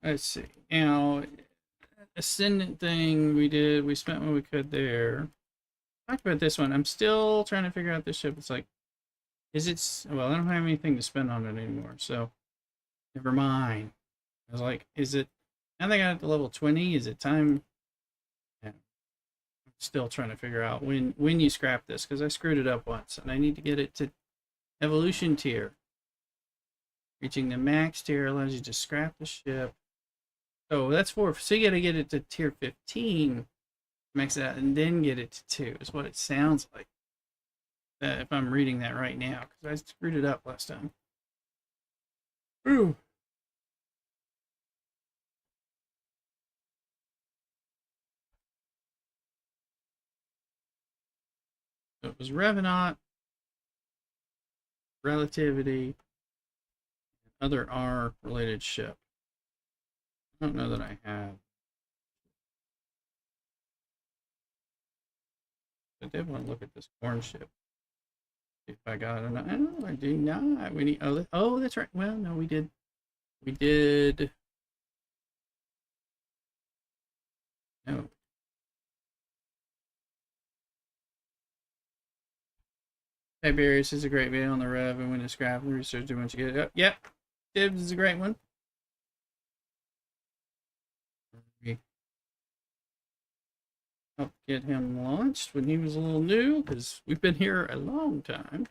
Let's see. Now, ascendant thing we spent what we could there. Talk about this one. I'm still trying to figure out this ship. It's like, is it, well, I don't have anything to spend on it anymore, so never mind. I was like, is it, now they got it to level 20, is it time? Yeah. I'm still trying to figure out when you scrap this, because I screwed it up once, and I need to get it to evolution tier. Reaching the max tier allows you to scrap the ship. So that's 4. So you got to get it to tier 15, max it out, and then get it to 2, is what it sounds like. If I'm reading that right now, because I screwed it up last time. Ooh. So it was Revenant, Relativity, other R related ship. I don't know that I have. I did want to look at this corn ship. See if I got it. No, I do not. We need. Oh, that's right. Well, no, we did. We did. No. Tiberius is a great video on the Rev, and when it's scrap and research, do once you get it up. Yep. Tibbs is a great one. Help get him launched when he was a little new, because we've been here a long time.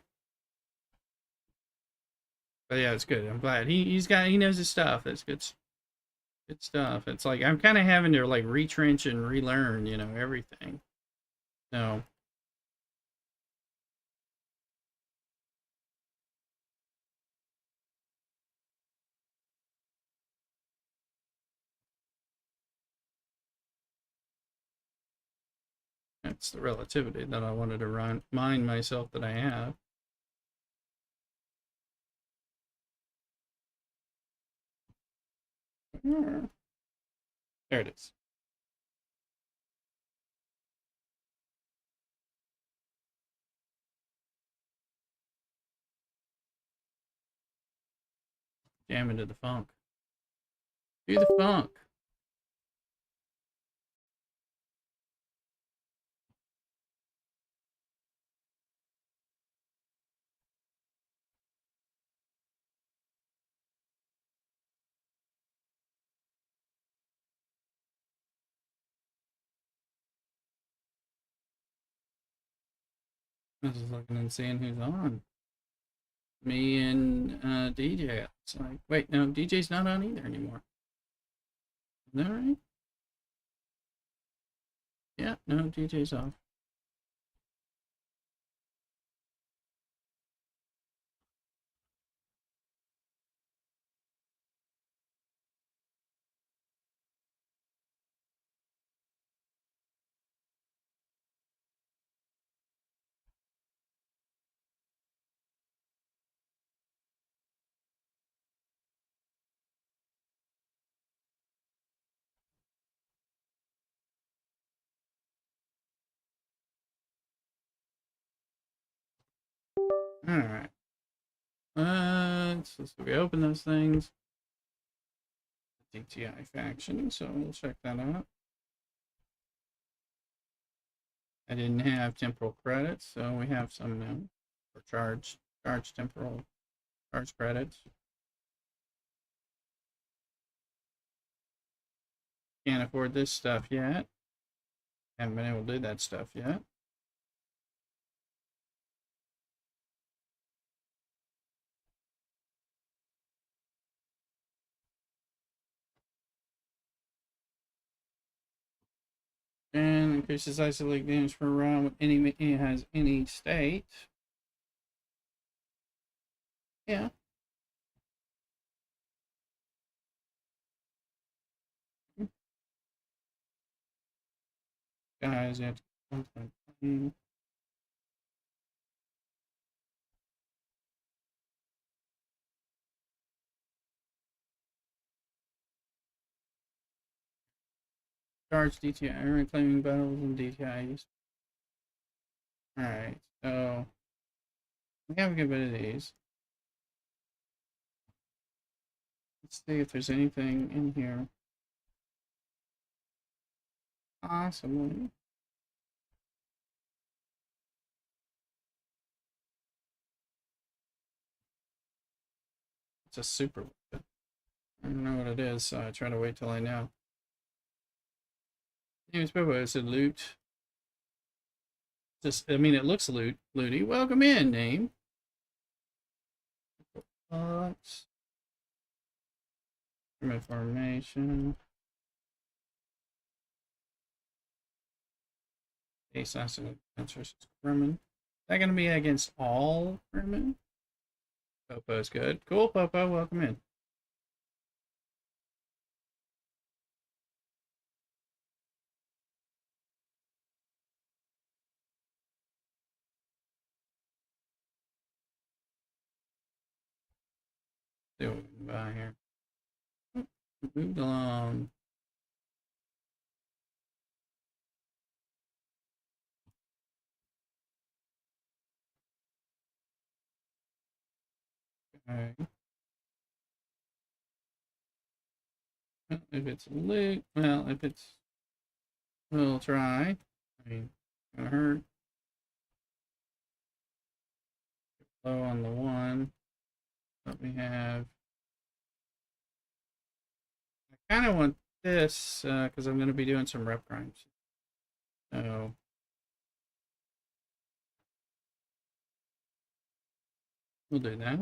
But yeah, it's good. I'm glad he knows his stuff. That's good stuff. It's like I'm kind of having to like retrench and relearn, everything. So that's the relativity that I wanted to remind myself that I have. There it is. Jam into the funk. Do the funk. I was just looking and seeing who's on. Me and DJ. It's like, wait, no, DJ's not on either anymore. Is that right? Yeah, no, DJ's off. All right. So we open those things. DTI faction, so we'll check that out. I didn't have temporal credits, so we have some now for charge temporal charge credits. Can't afford this stuff yet. Haven't been able to do that stuff yet. And increases isolate damage per round with any it has any state. Yeah. Guys, you have to charge DTI, reclaiming battles and DTIs. Alright, so we have a good bit of these. Let's see if there's anything in here. Possibly. It's a super weapon. I don't know what it is, so I try to wait till I know. Name's Bobo, it's a loot. Just, I mean, it looks looty. Welcome in, name. Box. Information. Assassin versus Crewman. Is that going to be against all crewmen? Popo's good. Cool, Popo. Welcome in. See what we can buy here. Moved along. Okay. If it's loot, well, if it's, we'll try. I mean, gonna hurt. Low on the one. But we have. I kind of want this because I'm going to be doing some rep grinds. So we'll do that.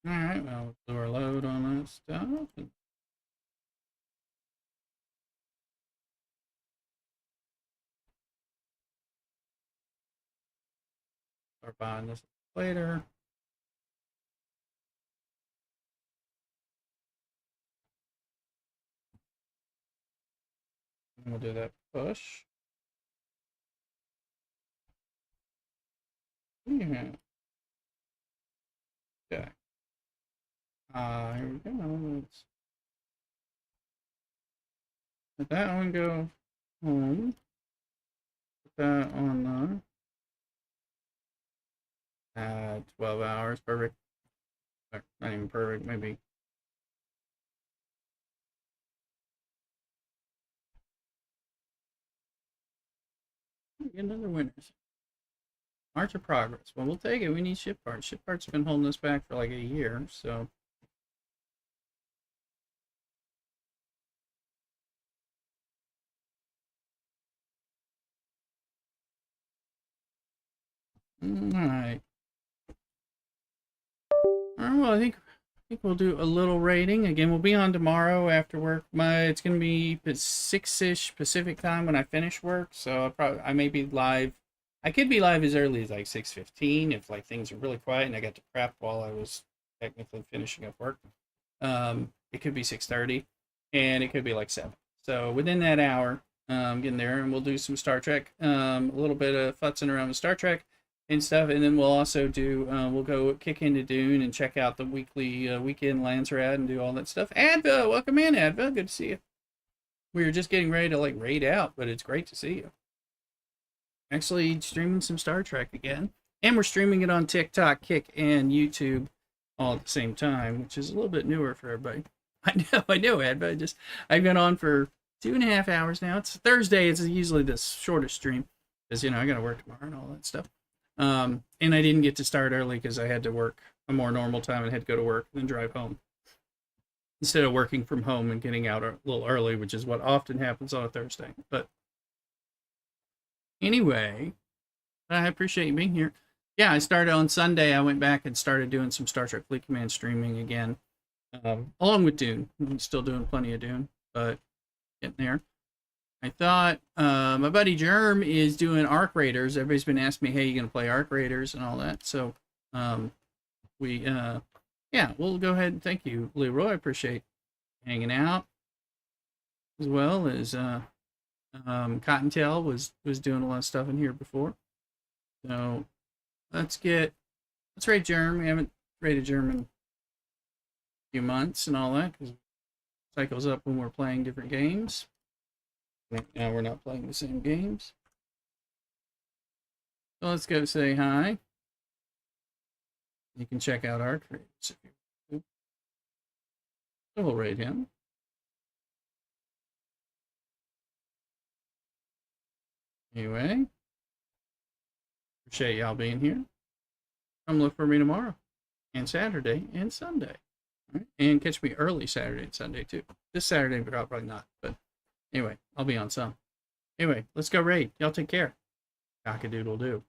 All right, well, we'll do our load on that stuff. Start buying this later. And we'll do that push. Yeah. Okay. Here we go. Let's let that one go home. Put that on 12 hours. Perfect. Not even perfect, maybe. Get another winners. March of progress. Well, we'll take it. We need ship parts. Ship parts have been holding us back for like a year, so. All right. All right. Well, I think we'll do a little rating again. We'll be on tomorrow after work. It's gonna be 6-ish Pacific time when I finish work, so I may be live. I could be live as early as like 6:15 if like things are really quiet and I got to prep while I was technically finishing up work. It could be 6:30, and it could be like 7. So within that hour, getting there, and we'll do some Star Trek, a little bit of futzing around with Star Trek and stuff, and then we'll also do, we'll go kick into Dune and check out the weekly weekend Landsrat and do all that stuff. Adva, welcome in, Adva. Good to see you. We were just getting ready to like raid out, but it's great to see you. Actually, streaming some Star Trek again, and we're streaming it on TikTok, Kick, and YouTube all at the same time, which is a little bit newer for everybody. I know, Ed, but I've been on for 2.5 hours now. It's Thursday. It's usually the shortest stream because I got to work tomorrow and all that stuff. And I didn't get to start early because I had to work a more normal time and had to go to work and then drive home instead of working from home and getting out a little early, which is what often happens on a Thursday. But anyway, I appreciate you being here. Yeah, I started on Sunday. I went back and started doing some Star Trek Fleet Command streaming again, along with Dune. I'm still doing plenty of Dune, but getting there. I thought my buddy Germ is doing Arc Raiders. Everybody's been asking me, hey, you going to play Arc Raiders and all that? So yeah, we'll go ahead and thank you, Leroy. I appreciate hanging out, as well as Cottontail was doing a lot of stuff in here before. So let's rate Germ. We haven't rated Germ in a few months and all that because it cycles up when we're playing different games. Now we're not playing the same games. So let's go say hi. You can check out our creators if you want to. So we'll rate him. Anyway, appreciate y'all being here. Come look for me tomorrow and Saturday and Sunday. Right? And catch me early Saturday and Sunday too. This Saturday, but I'll probably not. But anyway, I'll be on some. Anyway, let's go raid. Y'all take care. Cock-a-doodle-doo.